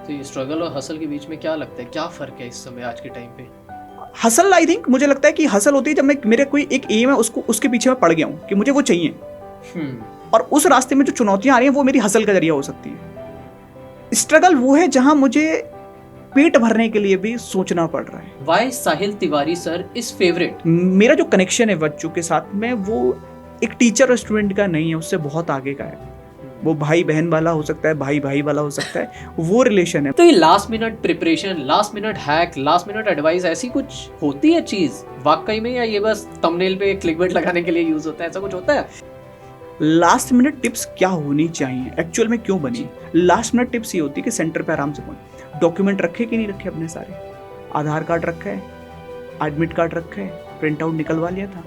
तो ये स्ट्रगल और हसल के बीच में क्या लगता है, क्या फ़र्क है इस समय आज के टाइम पे? हसल, आई थिंक मुझे लगता है कि हसल होती है जब मैं मेरे कोई एक एम है उसको उसके पीछे मैं पड़ गया हूँ कि मुझे वो चाहिए, और उस रास्ते में जो चुनौतियां आ रही हैं वो मेरी हसल का जरिया हो सकती है। स्ट्रगल वो है जहां मुझे पेट भरने के लिए भी सोचना पड़ रहा है। Why Sahil Tiwari sir is favourite? मेरा जो कनेक्शन है बच्चों के साथ में वो एक टीचर और स्टूडेंट का नहीं है, उससे बहुत आगे का है। वो भाई बहन वाला हो सकता है, भाई भाई वाला हो सकता है, वो रिलेशन है। तो ये last minute preparation, last minute hack, last minute advice, ऐसी कुछ होती है चीज वाकई में, या ये बस थंबनेल पे क्लिकबेट लगाने के लिए यूज होता है, ऐसा कुछ होता है? लास्ट मिनट टिप्स क्या होनी चाहिए, एक्चुअल में क्यों बनी? लास्ट मिनट टिप्स ये होती है कि सेंटर पे आराम से पहुंच, डॉक्यूमेंट रखे कि नहीं रखे अपने सारे, आधार कार्ड रखा है, एडमिट कार्ड रखा है, प्रिंट आउट निकलवा लिया था,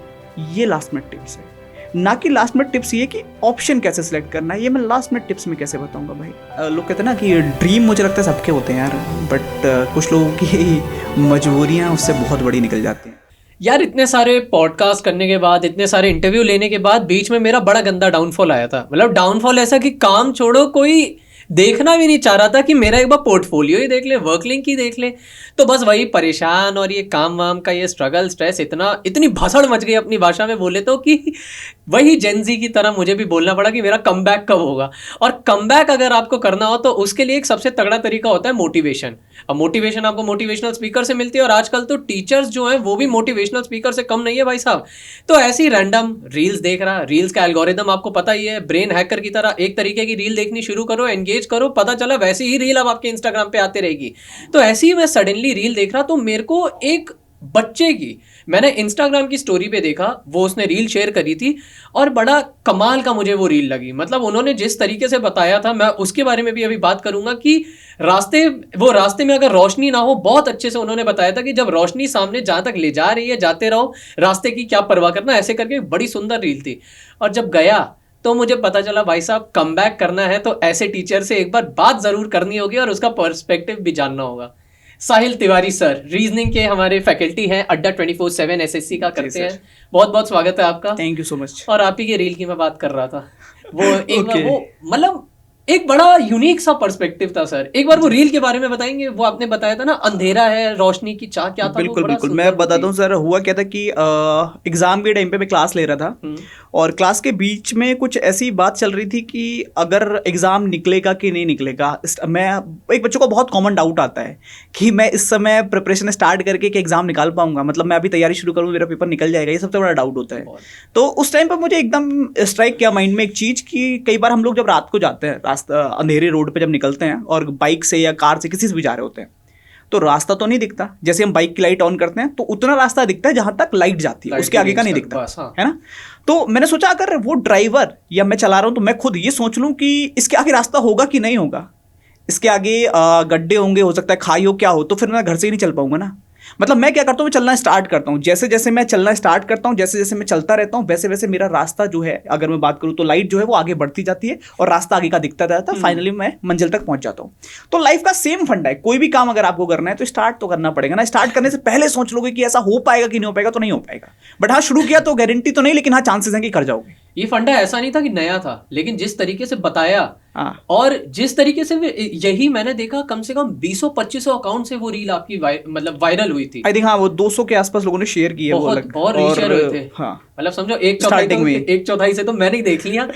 ये लास्ट मिनट टिप्स है। ना कि लास्ट मिनट टिप्स ये कि ऑप्शन कैसे सिलेक्ट करना है, ये मैं लास्ट मिनट टिप्स में कैसे बताऊंगा भाई। लोग कहते हैं ना कि ड्रीम मुझे लगता है सबके होते हैं यार, बट कुछ लोगों की मजबूरियां उससे बहुत बड़ी निकल जाती हैं। यार इतने सारे पॉडकास्ट करने के बाद, इतने सारे इंटरव्यू लेने के बाद बीच में मेरा बड़ा गंदा डाउनफॉल आया था। मतलब डाउनफॉल ऐसा कि काम छोड़ो, कोई देखना भी नहीं चाह रहा था कि मेरा एक बार पोर्टफोलियो ही देख ले, वर्क लिंक ही देख ले। तो बस वही परेशान, और ये काम वाम का ये स्ट्रगल, स्ट्रेस, इतनी भसड़ मच गई अपनी भाषा में बोले तो, कि वही जेनजी की तरह मुझे भी बोलना पड़ा कि मेरा कमबैक कब होगा। और कमबैक अगर आपको करना हो तो उसके लिए एक सबसे तगड़ा तरीका होता है मोटिवेशन। अब मोटिवेशन आपको मोटिवेशनल स्पीकर से मिलती है, और आजकल तो टीचर्स जो हैं वो भी मोटिवेशनल स्पीकर से कम नहीं है भाई साहब। तो ऐसी रैंडम रील्स देख रहा, रील्स का एल्गोरिदम आपको पता ही है, ब्रेन हैकर की तरह एक तरीके की रील देखनी शुरू करो, एंगेज करो, पता चला वैसी ही रील अब आपके इंस्टाग्राम पे आती रहेगी। तो ऐसी ही मैं सडनली रील देख रहा, तो मेरे को एक बच्चे की, मैंने इंस्टाग्राम की स्टोरी पे देखा, वो उसने रील शेयर करी थी, और बड़ा कमाल का मुझे वो रील लगी। मतलब उन्होंने जिस तरीके से बताया था, मैं उसके बारे में भी अभी बात करूंगा कि रास्ते में अगर रोशनी ना हो, बहुत अच्छे से उन्होंने बताया था कि जब रोशनी सामने जहां तक ले जा रही है जाते रहो, रास्ते की क्या परवाह करना, ऐसे करके बड़ी सुंदर रील थी। और जब गया तो मुझे पता चला भाई साहब कमबैक करना है तो ऐसे टीचर से एक बार बात जरूर करनी होगी और उसका पर्सपेक्टिव भी जानना होगा। साहिल तिवारी सर रीजनिंग के हमारे फैकल्टी हैं, अड्डा 24/7 एसएससी का करते हैं। बहुत बहुत स्वागत है आपका। Thank you so much. और आप ही के रील की मैं बात कर रहा था, वो एक बार वो मतलब एक बड़ा यूनिक सा पर्सपेक्टिव था सर। एक बार वो रील के बारे में बताएंगे? वो आपने बताया था ना, अंधेरा है रोशनी की चाह, क्या था? बिल्कुल बिल्कुल, मैं बताता हूँ सर। हुआ क्या था कि एग्जाम के टाइम पे मैं क्लास ले रहा था, और क्लास के बीच में कुछ ऐसी बात चल रही थी कि अगर एग्जाम निकलेगा कि नहीं निकलेगा। मैं एक बच्चों को बहुत कॉमन डाउट आता है कि मैं इस समय प्रिपरेशन स्टार्ट करके कि एग्जाम निकाल पाऊंगा, मतलब मैं अभी तैयारी शुरू करूँ मेरा पेपर निकल जाएगा, ये सबसे बड़ा डाउट होता है। तो उस टाइम पर मुझे एकदम स्ट्राइक किया माइंड में एक चीज़ कि कई बार हम लोग जब रात को जाते हैं, रास्ता अंधेरे रोड पे जब निकलते हैं और बाइक से या कार से किसी से भी जा रहे होते हैं, तो रास्ता तो नहीं दिखता। जैसे हम बाइक की लाइट ऑन करते हैं तो उतना रास्ता दिखता है जहां तक लाइट जाती है, उसके आगे का नहीं दिखता, है ना। तो मैंने सोचा अगर वो ड्राइवर या मैं चला रहा हूं तो मैं खुद ये सोच लूं कि इसके आगे रास्ता होगा कि नहीं होगा, इसके आगे गड्ढे होंगे, हो सकता है खाई हो, क्या हो, तो फिर मैं घर से ही नहीं चल पाऊंगा ना। मतलब मैं क्या करता हूँ, मैं चलना स्टार्ट करता हूँ, जैसे जैसे मैं चलना स्टार्ट करता हूँ, जैसे जैसे मैं चलता रहता हूँ, वैसे वैसे मेरा रास्ता जो है, अगर मैं बात करूँ तो लाइट जो है वो आगे बढ़ती जाती है और रास्ता आगे का दिखता रहता है, फाइनली मैं मंजिल तक पहुंच जाता हूँ। तो लाइफ का सेम फंडा है, कोई भी काम अगर आपको करना है तो स्टार्ट तो करना पड़ेगा ना। स्टार्ट करने से पहले सोच लोगे कि ऐसा हो पाएगा कि नहीं हो पाएगा, तो नहीं हो पाएगा। बट हाँ, शुरू किया तो गारंटी तो नहीं, लेकिन हाँ चांसेस हैं कि कर जाओगे। ये फंडा ऐसा नहीं था कि नया था, लेकिन जिस तरीके से बताया और जिस तरीके से यही मैंने देखा, कम से कम 200-2500 अकाउंट से वो रील आपकी मतलब वायरल हुई थी। आई थिंक हाँ, वो 200 के आसपास लोगों ने शेयर की है, वो अलग और रीशेयर हुए थे। हाँ, मतलब समझो एक चौथाई से तो मैंने ही देख लिया।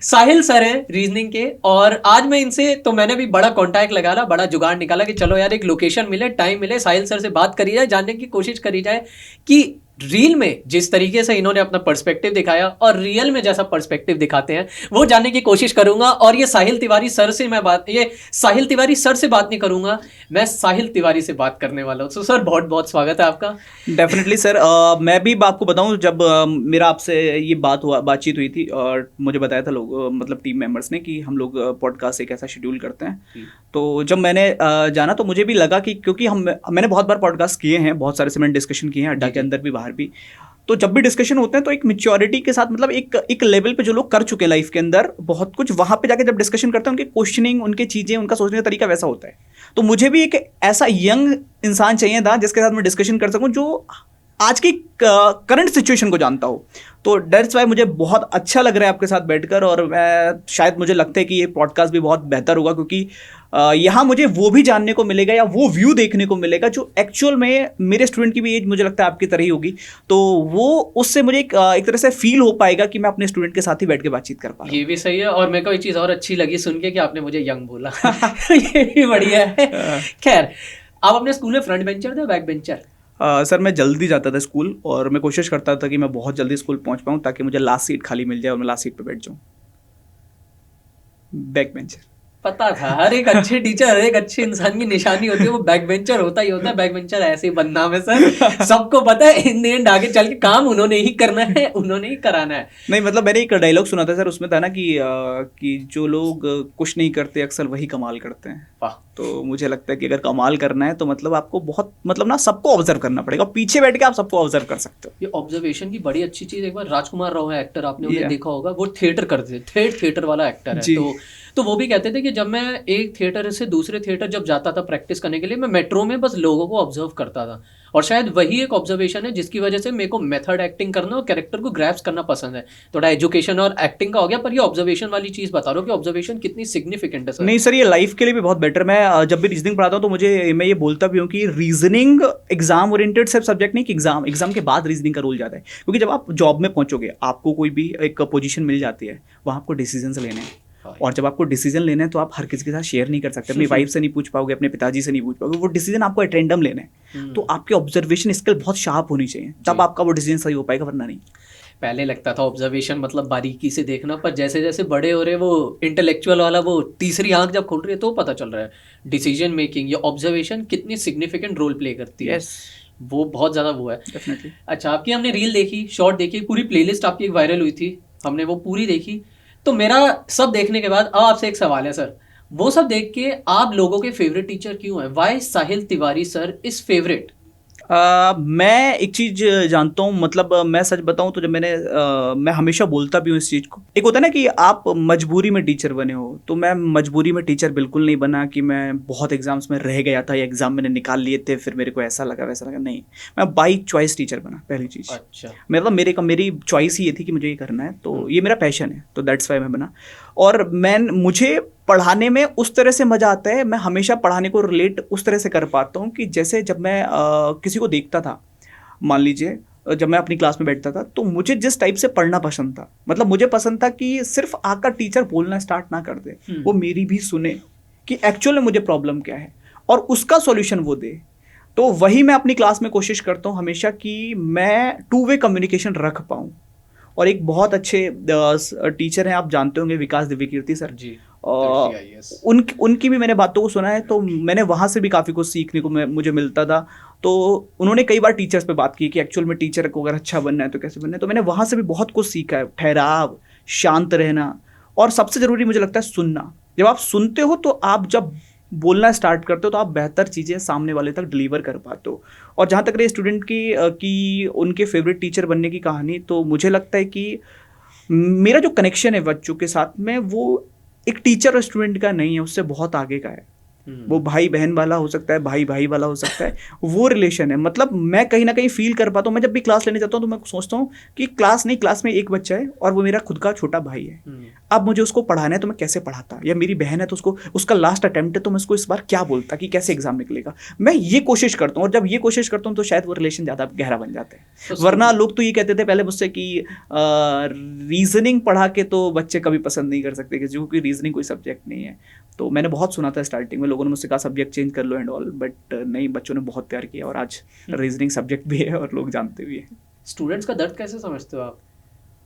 साहिल सर हैं रीजनिंग के, और आज मैं इनसे तो मैंने भी बड़ा कॉन्टैक्ट लगा, बड़ा जुगाड़ निकाला कि चलो यार एक लोकेशन मिले, टाइम मिले, साहिल सर से बात करी जाए, जानने की कोशिश करी जाए कि रील में जिस तरीके से इन्होंने अपना पर्सपेक्टिव दिखाया और रियल में जैसा पर्सपेक्टिव दिखाते हैं वो जानने की कोशिश करूंगा। और ये साहिल तिवारी सर से साहिल तिवारी सर से बात नहीं करूंगा, मैं साहिल तिवारी से बात करने वाला हूँ। तो सर बहुत बहुत स्वागत है आपका। Definitely sir. मैं भी आपको बताऊं, जब मेरा आपसे ये बातचीत हुई थी और मुझे बताया था लोग, मतलब टीम मेंबर्स ने, कि हम लोग पॉडकास्ट एक ऐसा शेड्यूल करते हैं, तो जब मैंने जाना तो मुझे भी लगा कि क्योंकि मैंने बहुत बार पॉडकास्ट किए हैं, बहुत सारे से मैंने डिस्कशन किए हैं अड्डा के अंदर भी बाहर भी, तो जब भी डिस्कशन होते हैं तो एक मैच्योरिटी के साथ, मतलब एक लेवल पे जो लोग कर चुके हैं लाइफ के अंदर बहुत कुछ, वहां पे जाके जब डिस्कशन करते हैं उनके क्वेश्चनिंग, उनके चीजें, उनका सोचने का तरीका वैसा होता है। तो मुझे भी एक ऐसा यंग इंसान चाहिए था जिसके साथ मैं डिस्कशन कर सकूं, जो आज की करंट सिचुएशन को जानता हूँ। तो दैट्स वाई मुझे बहुत अच्छा लग रहा है आपके साथ बैठकर, और मैं शायद मुझे लगता है कि ये पॉडकास्ट भी बहुत बेहतर होगा, क्योंकि यहाँ मुझे वो भी जानने को मिलेगा या वो व्यू देखने को मिलेगा जो एक्चुअल में मेरे स्टूडेंट की भी एज मुझे लगता है आपकी तरह ही होगी। तो वो उससे मुझे एक तरह से फील हो पाएगा कि मैं अपने स्टूडेंट के साथ ही बैठ के बातचीत कर पा रहा हूँ। ये भी सही है, और मेरे को एक चीज़ और अच्छी लगी सुन के कि आपने मुझे यंग बोला। ये भी बढ़िया है। खैर, आप अपने स्कूल में फ्रंट बेंचर थे, बैक बेंचर? सर मैं जल्दी जाता था स्कूल, और मैं कोशिश करता था कि मैं बहुत जल्दी स्कूल पहुंच पाऊँ ताकि मुझे लास्ट सीट खाली मिल जाए और मैं लास्ट सीट पे बैठ जाऊँ। Back bencher. पता था, हर एक अच्छे टीचर, हर एक अच्छे इंसान की निशानी होती है, वो बैक बेंचर होता ही होता है। बैक बेंचर ऐसे ही बनना है सर, सबको पता है। इन द एंड आगे चल के काम उन्होंने ही करना है, उन्होंने ही कराना है। नहीं मतलब मैंने एक डायलॉग सुना था सर, उसमें था ना कि जो लोग कुछ नहीं करते अक्सर वही कमाल करते हैं। वाह। तो मुझे लगता है कि अगर कमाल करना है तो मतलब आपको बहुत मतलब ना सबको ऑब्जर्व करना पड़ेगा, पीछे बैठ के आप सबको ऑब्जर्व कर सकते हो। ये ऑब्जर्वेशन की बड़ी अच्छी चीज। एक बार राजकुमार राव है एक्टर, आपने उन्हें Yeah. देखा होगा, वो थिएटर करते थे, थिएटर वाला एक्टर है। जी। तो वो भी कहते थे कि जब मैं एक थिएटर से दूसरे थिएटर जब जाता था प्रैक्टिस करने के लिए, मैं मेट्रो में बस लोगों को ऑब्जर्व करता था। और शायद वही एक ऑब्जर्वेशन है जिसकी वजह से मेरे को मेथड एक्टिंग करना और कैरेक्टर को ग्रैप्स करना पसंद है। थोड़ा एजुकेशन और एक्टिंग का हो गया, पर ये ऑब्जर्वेशन वाली चीज बता रहा हूँ कि ऑब्जर्वेशन कितनी सिग्निफिकेंट है सर। नहीं सर, ये लाइफ के लिए भी बहुत बेटर। मैं जब भी रीजनिंग पढ़ाता हूँ तो मैं ये बोलता भी हूँ कि रीजनिंग एग्जाम ओरिएंटेड सिर्फ सब्जेक्ट नहीं कि एग्जाम के बाद रीजनिंग का रोल जाता है। क्योंकि जब आप जॉब में पहुंचोगे, आपको कोई भी एक पोजीशन मिल जाती है, वहाँ आपको डिसीजंस लेने हैं। और जब आपको डिसीजन लेना है तो आप हर किसी के साथ शेयर नहीं कर सकते। अपनी वाइफ से नहीं पूछ पाओगे, अपने पिताजी से नहीं पूछ पाओगे, वो डिसीजन आपको एट रैंडम लेना है। तो आपकी ऑब्जर्वेशन स्किल बहुत शार्प होनी चाहिए, तब आपका वो डिसीजन सही हो पाएगा, वरना नहीं। पहले लगता था ऑब्जर्वेशन मतलब बारीकी से देखना, पर जैसे जैसे बड़े हो रहे, वो इंटेलेक्चुअल वाला वो तीसरी आंख जब खुल रही है तो पता चल रहा है डिसीजन मेकिंग या ऑब्जर्वेशन कितनी सिग्निफिकेंट रोल प्ले करती है। वो बहुत ज़्यादा वो है। डेफिनेटली। अच्छा, आपकी हमने रील देखी, शॉर्ट देखी, पूरी प्लेलिस्ट आपकी एक वायरल हुई थी, हमने वो पूरी देखी। तो मेरा सब देखने के बाद अब आपसे एक सवाल है सर, वो सब देख के आप लोगों के फेवरेट टीचर क्यों हैं? Why Sahil Tiwari sir is favourite? मैं एक चीज जानता हूँ, मतलब मैं सच बताऊँ तो जब मैं हमेशा बोलता भी हूँ इस चीज को। एक होता है ना कि आप मजबूरी में टीचर बने हो, तो मैं मजबूरी में टीचर बिल्कुल नहीं बना कि मैं बहुत एग्जाम्स में रह गया था या एग्जाम मैंने निकाल लिए थे फिर मेरे को ऐसा लगा वैसा लगा। नहीं, मैं बाई चॉइस टीचर बना, पहली चीज। अच्छा। मतलब मेरी चॉइस ही ये थी कि मुझे ये करना है, तो ये मेरा पैशन है, तो दैट्स वाई मैं बना। और मुझे पढ़ाने में उस तरह से मज़ा आता है, मैं हमेशा पढ़ाने को रिलेट उस तरह से कर पाता हूँ कि जैसे जब मैं किसी को देखता था, मान लीजिए जब मैं अपनी क्लास में बैठता था, तो मुझे जिस टाइप से पढ़ना पसंद था, मतलब मुझे पसंद था कि सिर्फ आकर टीचर बोलना स्टार्ट ना कर दे, वो मेरी भी सुने कि एक्चुअल में मुझे प्रॉब्लम क्या है और उसका सॉल्यूशन वो दे। तो वही मैं अपनी क्लास में कोशिश करता हूँ हमेशा कि मैं 2 वे कम्युनिकेशन रख पाऊँ। और एक बहुत अच्छे टीचर हैं, आप जानते होंगे, विकास दिव्यकीर्ति सर जी। उनकी भी मैंने बातों को सुना है, तो मैंने वहाँ से भी काफ़ी कुछ सीखने को मुझे मिलता था। तो उन्होंने कई बार टीचर्स पे बात की कि एक्चुअल में टीचर को अगर अच्छा बनना है तो कैसे बनना है। तो मैंने वहाँ से भी बहुत कुछ सीखा है, ठहराव, शांत रहना, और सबसे ज़रूरी मुझे लगता है सुनना। जब आप सुनते हो तो आप जब बोलना स्टार्ट करते हो तो आप बेहतर चीज़ें सामने वाले तक डिलीवर कर पाते हो। और जहाँ तक रही स्टूडेंट की उनके फेवरेट टीचर बनने की कहानी, तो मुझे लगता है कि मेरा जो कनेक्शन है बच्चों के साथ में, वो एक टीचर और स्टूडेंट का नहीं है, उससे बहुत आगे का है। वो भाई बहन वाला हो सकता है, भाई भाई वाला हो सकता है, वो रिलेशन है। मतलब मैं कहीं ना कहीं फील कर पाता हूँ। मैं जब भी क्लास लेने जाता हूँ तो मैं सोचता हूँ कि क्लास में एक बच्चा है और वो मेरा खुद का छोटा भाई है। अब मुझे उसको पढ़ाना है तो मैं कैसे पढ़ाता, या मेरी बहन है तो उसका लास्ट अटेम्प्ट है तो मैं उसको इस बार क्या बोलता कि कैसे एग्जाम निकलेगा। मैं ये कोशिश करता हूँ, और जब ये कोशिश करता हूँ तो शायद वो रिलेशन ज़्यादा गहरा बन जाता है। वरना लोग तो ये कहते थे पहले मुझसे कि रीजनिंग पढ़ा के तो बच्चे कभी पसंद नहीं कर सकते क्योंकि रीजनिंग कोई सब्जेक्ट नहीं है। तो मैंने बहुत सुना था स्टार्टिंग में, लोगों ने मुझसे कहा सब्जेक्ट चेंज कर लो एंड ऑल, बट नहीं, बच्चों ने बहुत प्यार किया और आज रीजनिंग सब्जेक्ट भी है और लोग जानते भी हैं। स्टूडेंट्स का दर्द कैसे समझते हो आप?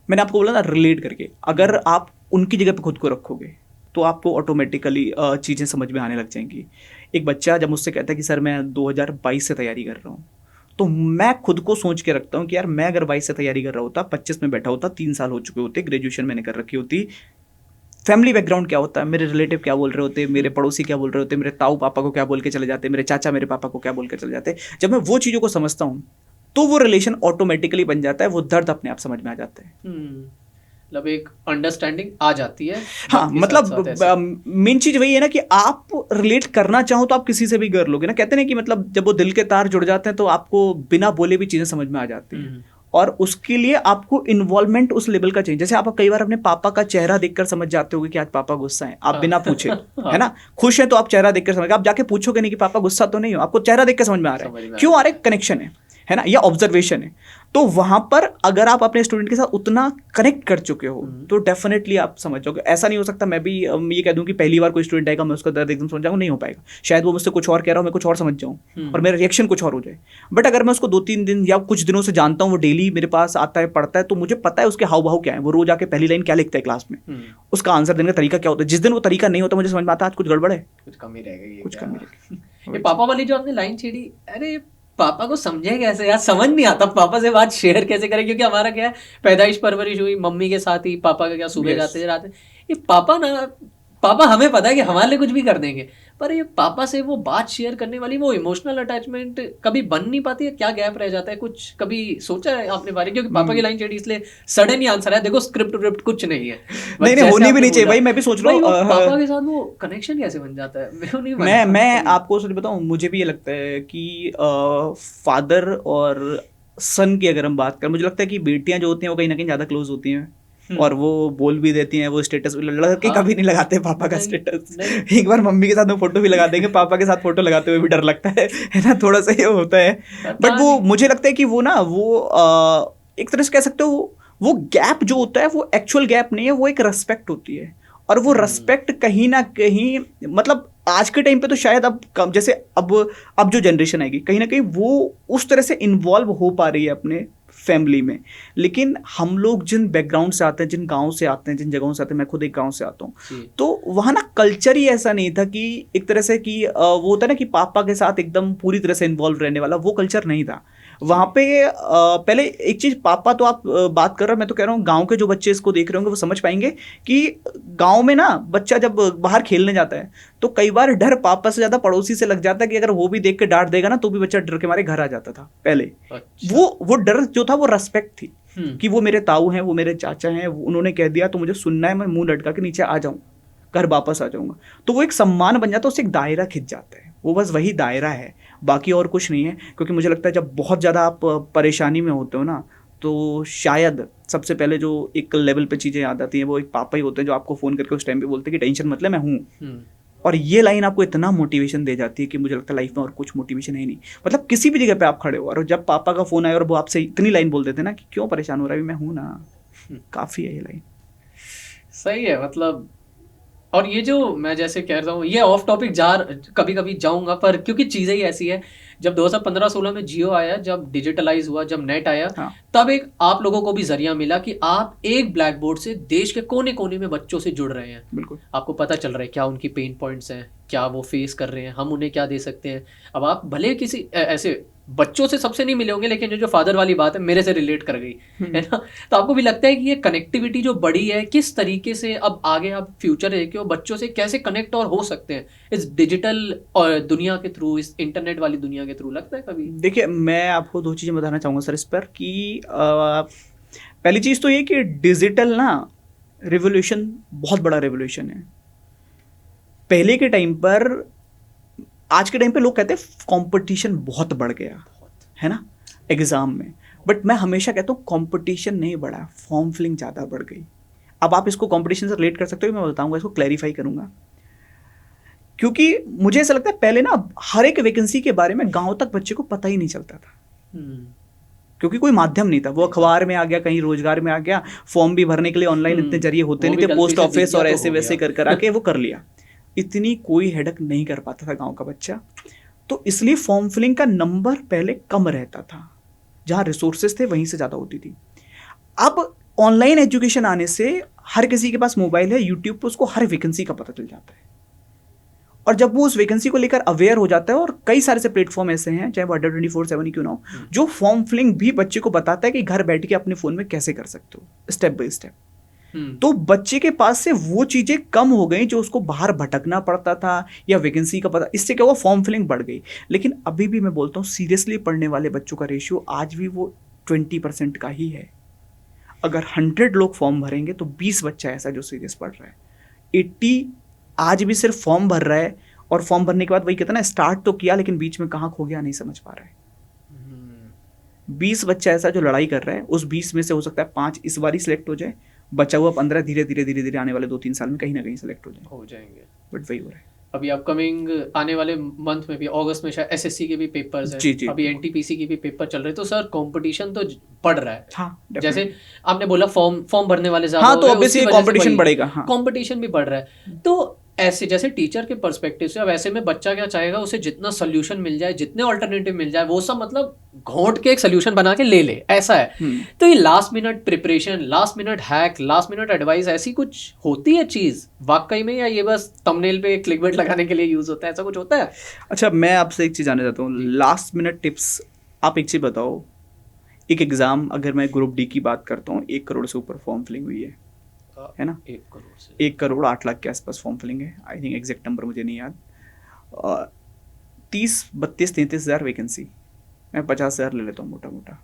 मैंने आपको बोला ना, रिलेट करके। अगर आप उनकी जगह पे खुद को रखोगे तो आपको ऑटोमेटिकली चीज़ें समझ में आने लग जाएंगी। एक बच्चा जब मुझसे कहता है कि सर मैं 2022 से तैयारी कर रहा हूँ, तो मैं खुद को सोच के रखता हूँ कि यार मैं अगर 22 से तैयारी कर रहा होता, 25 में बैठा होता, 3 साल हो चुके होते, ग्रेजुएशन मैंने कर रखी होती, फैमिली बैकग्राउंड क्या होता है, मेरे रिलेटिव क्या बोल रहे होते, मेरे पड़ोसी क्या बोल रहे होते, मेरे ताऊ पापा को क्या बोल के चले जाते, मेरे चाचा मेरे पापा को क्या बोल के चले जाते। जब मैं वो चीज़ों को समझता हूँ तो वो रिलेशन ऑटोमेटिकली बन जाता है, वो दर्द अपने आप समझ में आ जाता है। मतलब एक अंडरस्टैंडिंग आ जाती है। हाँ वक्त के मतलब साथ साथ ऐसे। मेन चीज वही है ना कि आप रिलेट करना चाहो तो आप किसी से भी कर लोगे ना। कहते हैं ना कि मतलब जब वो दिल के तार जुड़ जाते हैं तो आपको बिना बोले भी चीजें समझ में आ जाती हैं। हम्म। और उसके लिए आपको इन्वॉल्वमेंट उस लेवल का चाहिए। जैसे आप कई बार अपने पापा का चेहरा देखकर समझ जाते होगे कि आज पापा गुस्सा है, आप बिना पूछे, हाँ। है ना। खुश है तो आप चेहरा देखकर समझ, आप जाके पूछोगे नहीं कि पापा गुस्सा तो नहीं हो, आपको चेहरा देख के समझ में आ रहा समझ है में आ क्यों आ रहा रहा है, कनेक्शन है ना, या ऑब्जर्वेशन है। तो वहां पर अगर आप अपने स्टूडेंट के साथ उतना कनेक्ट कर चुके हो तो डेफिनेटली आप समझ जाओगे। ऐसा नहीं हो सकता मैं भी ये कह दूं कि पहली बार कोई स्टूडेंट आएगा मैं उसका दर्द एकदम समझ जाऊंगा, नहीं हो पाएगा। शायद वो मुझसे कुछ और कह रहा हूं, मैं कुछ और समझ जाऊं और मेरा रिएक्शन कुछ और हो जाए। बट अगर मैं उसको 2-3 दिन या कुछ दिनों से जानता हूं, वो डेली मेरे पास आता है, पढ़ता है, तो मुझे पता है उसके हाव भाव क्या है, वो रोज आके पहली लाइन क्या लिखता है क्लास में, उसका आंसर देने का तरीका क्या होता है। जिस दिन वो तरीका नहीं होता मुझे समझ में आता है आज कुछ गड़बड़ है, कुछ कमी रह गई है कुछ क्या? कमी रहेगी। ये पापा वाली जो आपने लाइन छेड़ी, अरे पापा को समझे कैसे यार, समझ नहीं आता पापा से बात शेयर कैसे करें, क्योंकि हमारा क्या है, पैदाइश परवरिश हुई मम्मी के साथ ही, पापा का क्या सुबह Yes. जाते रात, ये पापा ना, पापा हमें पता है कि हमारे लिए कुछ भी कर देंगे, पर ये पापा से वो बात शेयर करने वाली वो इमोशनल अटैचमेंट कभी बन नहीं पाती है। क्या गैप रह जाता है, कुछ कभी सोचा है आपने बारे? क्योंकि पापा की लाइन छेड़ी इसलिए सडन ही आंसर है, देखो स्क्रिप्ट विप्ट कुछ नहीं है, बस नहीं जैसे होनी भी आपने नहीं चाहिए बोला, भाई, मैं भी सोच रहा भाई वो पापा हूँ। के साथ वो कनेक्शन कैसे बन जाता है, मेरे को नहीं मैं बनता मैं कभी। आपको सच बताऊं, मुझे भी ये लगता है कि फादर और सन की अगर हम बात करें, मुझे लगता है कि बेटियां जो होती हैं वो कहीं ना कहीं ज़्यादा क्लोज होती हैं और वो बोल भी देती हैं, वो स्टेटस लड़के हाँ, कभी नहीं लगाते पापा का नहीं, स्टेटस। नहीं। एक बार मम्मी के साथ में फोटो भी लगा देंगे, पापा के साथ फोटो लगाते हुए भी डर लगता है ना, थोड़ा सा ये होता है। पता बट वो नहीं। मुझे लगता है कि वो ना वो एक तरह से कह सकते हो वो गैप जो होता है वो एक्चुअल गैप नहीं है, वो एक रेस्पेक्ट होती है। और वो रेस्पेक्ट कहीं ना कहीं मतलब आज के टाइम पे तो शायद अब कम, जैसे अब जो जनरेशन आएगी कहीं ना कहीं वो उस तरह से इन्वॉल्व हो पा रही है अपने फैमिली में। लेकिन हम लोग जिन बैकग्राउंड से आते हैं, जिन गांव से आते हैं, जिन जगहों से आते हैं, मैं खुद एक गांव से आता हूँ, तो वहाँ ना कल्चर ही ऐसा नहीं था कि एक तरह से कि वो होता है ना कि पापा के साथ एकदम पूरी तरह से इन्वॉल्व रहने वाला, वो कल्चर नहीं था वहाँ पे। पहले एक चीज, पापा तो आप बात कर रहे हो, मैं तो कह रहा हूँ गांव के जो बच्चे इसको देख रहे होंगे वो समझ पाएंगे कि गांव में ना बच्चा जब बाहर खेलने जाता है तो कई बार डर पापा से ज्यादा पड़ोसी से लग जाता है कि अगर वो भी देख के डांट देगा ना तो भी बच्चा डर के मारे घर आ जाता था पहले। अच्छा। वो डर जो था वो रेस्पेक्ट थी कि वो मेरे ताऊ हैं, वो मेरे चाचा हैं, उन्होंने कह दिया तो मुझे सुनना है, मैं मुंह लटका के नीचे आ जाऊँ, घर वापस आ जाऊंगा। तो वो एक सम्मान बन जाता है, उससे एक दायरा खिंच जाता है, वो बस वही दायरा है, बाकी और कुछ नहीं है। क्योंकि मुझे लगता है जब बहुत ज़्यादा आप परेशानी में होते हो ना तो शायद सबसे पहले जो एक लेवल पे चीज़ें याद आती हैं वो एक पापा ही होते हैं जो आपको फ़ोन करके उस टाइम पे बोलते हैं कि टेंशन मत ले, मैं हूँ। और ये लाइन आपको इतना मोटिवेशन दे जाती है कि मुझे लगता है लाइफ में और कुछ मोटिवेशन है ही नहीं। मतलब किसी भी जगह पे आप खड़े हो और जब पापा का फ़ोन आया और वो आपसे इतनी लाइन बोल देते ना कि क्यों परेशान हो रहा है, मैं हूँ ना, काफ़ी है ये लाइन। सही है मतलब। और ये जो मैं जैसे कह रहा हूँ, ये ऑफ टॉपिक कभी कभी जाऊंगा, पर क्योंकि चीज़ें ही ऐसी है। जब 2015-16 में जियो आया, जब डिजिटलाइज हुआ, जब नेट आया, हाँ। तब एक आप लोगों को भी जरिया मिला कि आप एक ब्लैक बोर्ड से देश के कोने कोने में बच्चों से जुड़ रहे हैं। बिल्कुल। आपको पता चल रहा है क्या उनकी पेन पॉइंट्स हैं, क्या वो फेस कर रहे हैं, हम उन्हें क्या दे सकते हैं। अब आप भले किसी ऐसे बच्चों से सबसे नहीं मिले होंगे, लेकिन जो फादर वाली बात है मेरे से रिलेट कर गई है ना, तो आपको भी लगता है कि ये कनेक्टिविटी जो बड़ी है, किस तरीके से अब आगे आप फ्यूचर है कि वो बच्चों से कैसे कनेक्ट और हो सकते हैं इस डिजिटल और दुनिया के थ्रू, इस इंटरनेट वाली दुनिया के थ्रू, लगता है कभी? देखिए मैं आपको 2 चीज़ें बताना चाहूँगा सर इस पर कि पहली चीज़ तो ये कि डिजिटल ना रिवोल्यूशन बहुत बड़ा रिवोल्यूशन है। पहले के टाइम पर, आज के टाइम पे लोग कहते हैं कंपटीशन बहुत बढ़ गया है ना एग्ज़ाम में, बट मैं हमेशा कहता हूँ कंपटीशन नहीं बढ़ा, फॉर्म फिलिंग ज़्यादा बढ़ गई। अब आप इसको कंपटीशन से रिलेट कर सकते हो, मैं बताऊंगा, इसको क्लैरिफाई करूंगा। क्योंकि मुझे ऐसा लगता है पहले ना हर एक वैकेंसी के बारे में गांव तक बच्चे को पता ही नहीं चलता था, क्योंकि कोई माध्यम नहीं था। वो अखबार में आ गया, कहीं रोजगार में आ गया, फॉर्म भी भरने के लिए ऑनलाइन इतने जरिए होते नहीं थे, पोस्ट ऑफिस और ऐसे वैसे कर आके वो कर लिया। इतनी कोई हेडक नहीं कर पाता था गांव का बच्चा, तो इसलिए फॉर्म फिलिंग का नंबर पहले कम रहता था, जहां रिसोर्सेज थे वहीं से ज़्यादा होती थी। अब ऑनलाइन एजुकेशन आने से हर किसी के पास मोबाइल है, यूट्यूब पे उसको हर वैकेंसी का पता चल जाता है, और जब वो उस वैकेंसी को लेकर अवेयर हो जाता है, और कई सारे से प्लेटफॉर्म ऐसे हैं, चाहे वो अड्डा 24/7 ही क्यों ना हो, जो फॉर्म फिलिंग भी बच्चे को बताता है कि घर बैठ के अपने फ़ोन में कैसे कर सकते हो, स्टेप बाय स्टेप। तो बच्चे के पास से वो चीज़ें कम हो गई जो उसको बाहर भटकना पड़ता था या वैकेंसी का पता, इससे क्या हुआ, फॉर्म फिलिंग बढ़ गई। लेकिन अभी भी मैं बोलता हूँ सीरियसली पढ़ने वाले बच्चों का रेशियो आज भी वो 20% का ही है। अगर 100 लोग फॉर्म भरेंगे तो 20 बच्चा ऐसा जो सीरियस पढ़ रहा है। 80 आज भी सिर्फ फॉर्म भर रहा है, और फॉर्म भरने के बाद वही कहता है ना, स्टार्ट तो किया लेकिन बीच में कहाँ खो गया नहीं समझ पा रहा है। 20 बच्चा ऐसा जो लड़ाई कर रहा है, उस 20 में से हो सकता है 5 इस बार ही सिलेक्ट हो जाए, बचा हुआ 15 धीरे धीरे आने वाले 2-3 साल में कहीं ना कहीं सिलेक्ट हो जाएंगे। बट वही हो रहा है। अभी अपकमिंग आने वाले मंथ में भी, अगस्त में शायद एसएससी के भी पेपर्स हैं, जी, अभी एनटीपीसी की भी पेपर चल रहे हैं, तो सर कंपटीशन तो बढ़ रहा है। हाँ, जैसे आपने बोला फॉर्म भरने वाले ज्यादा हाँ, हो तो रहे हैं, ऑब्वियसली उसकी वजह से कंपटीशन वही बढ़ेगा। हाँ, कंपटीशन भी बढ़ रहा है। तो ऐसे जैसे टीचर के पर्सपेक्टिव से, अब ऐसे में बच्चा क्या चाहेगा, उसे जितना सोल्यूशन मिल जाए, जितने ऑल्टरनेटिव मिल जाए, वो सब मतलब घोंट के एक सोल्यूशन बना के ले ऐसा है। तो ये last minute preparation, last minute hack, last minute advice, ऐसी कुछ होती है चीज वाकई में, या ये बस थंबनेल पे क्लिकबेट लगाने के लिए यूज होता है, ऐसा कुछ होता है? अच्छा, मैं आपसे एक चीज जानना चाहता हूँ, लास्ट मिनट टिप्स। आप एक चीज बताओ, एक एग्जाम, अगर मैं ग्रुप डी की बात करता हूँ, 1 करोड़ से ऊपर फॉर्म फिलिंग हुई है ना? 1 करोड़ से 1 करोड़ 8 लाख के आसपास फॉर्म फिलिंग है। आई थिंक एग्जैक्ट नंबर मुझे नहीं याद। 30-32-33 हज़ार वैकेंसी, मैं 50 हज़ार ले लेता हूँ मोटा मोटा।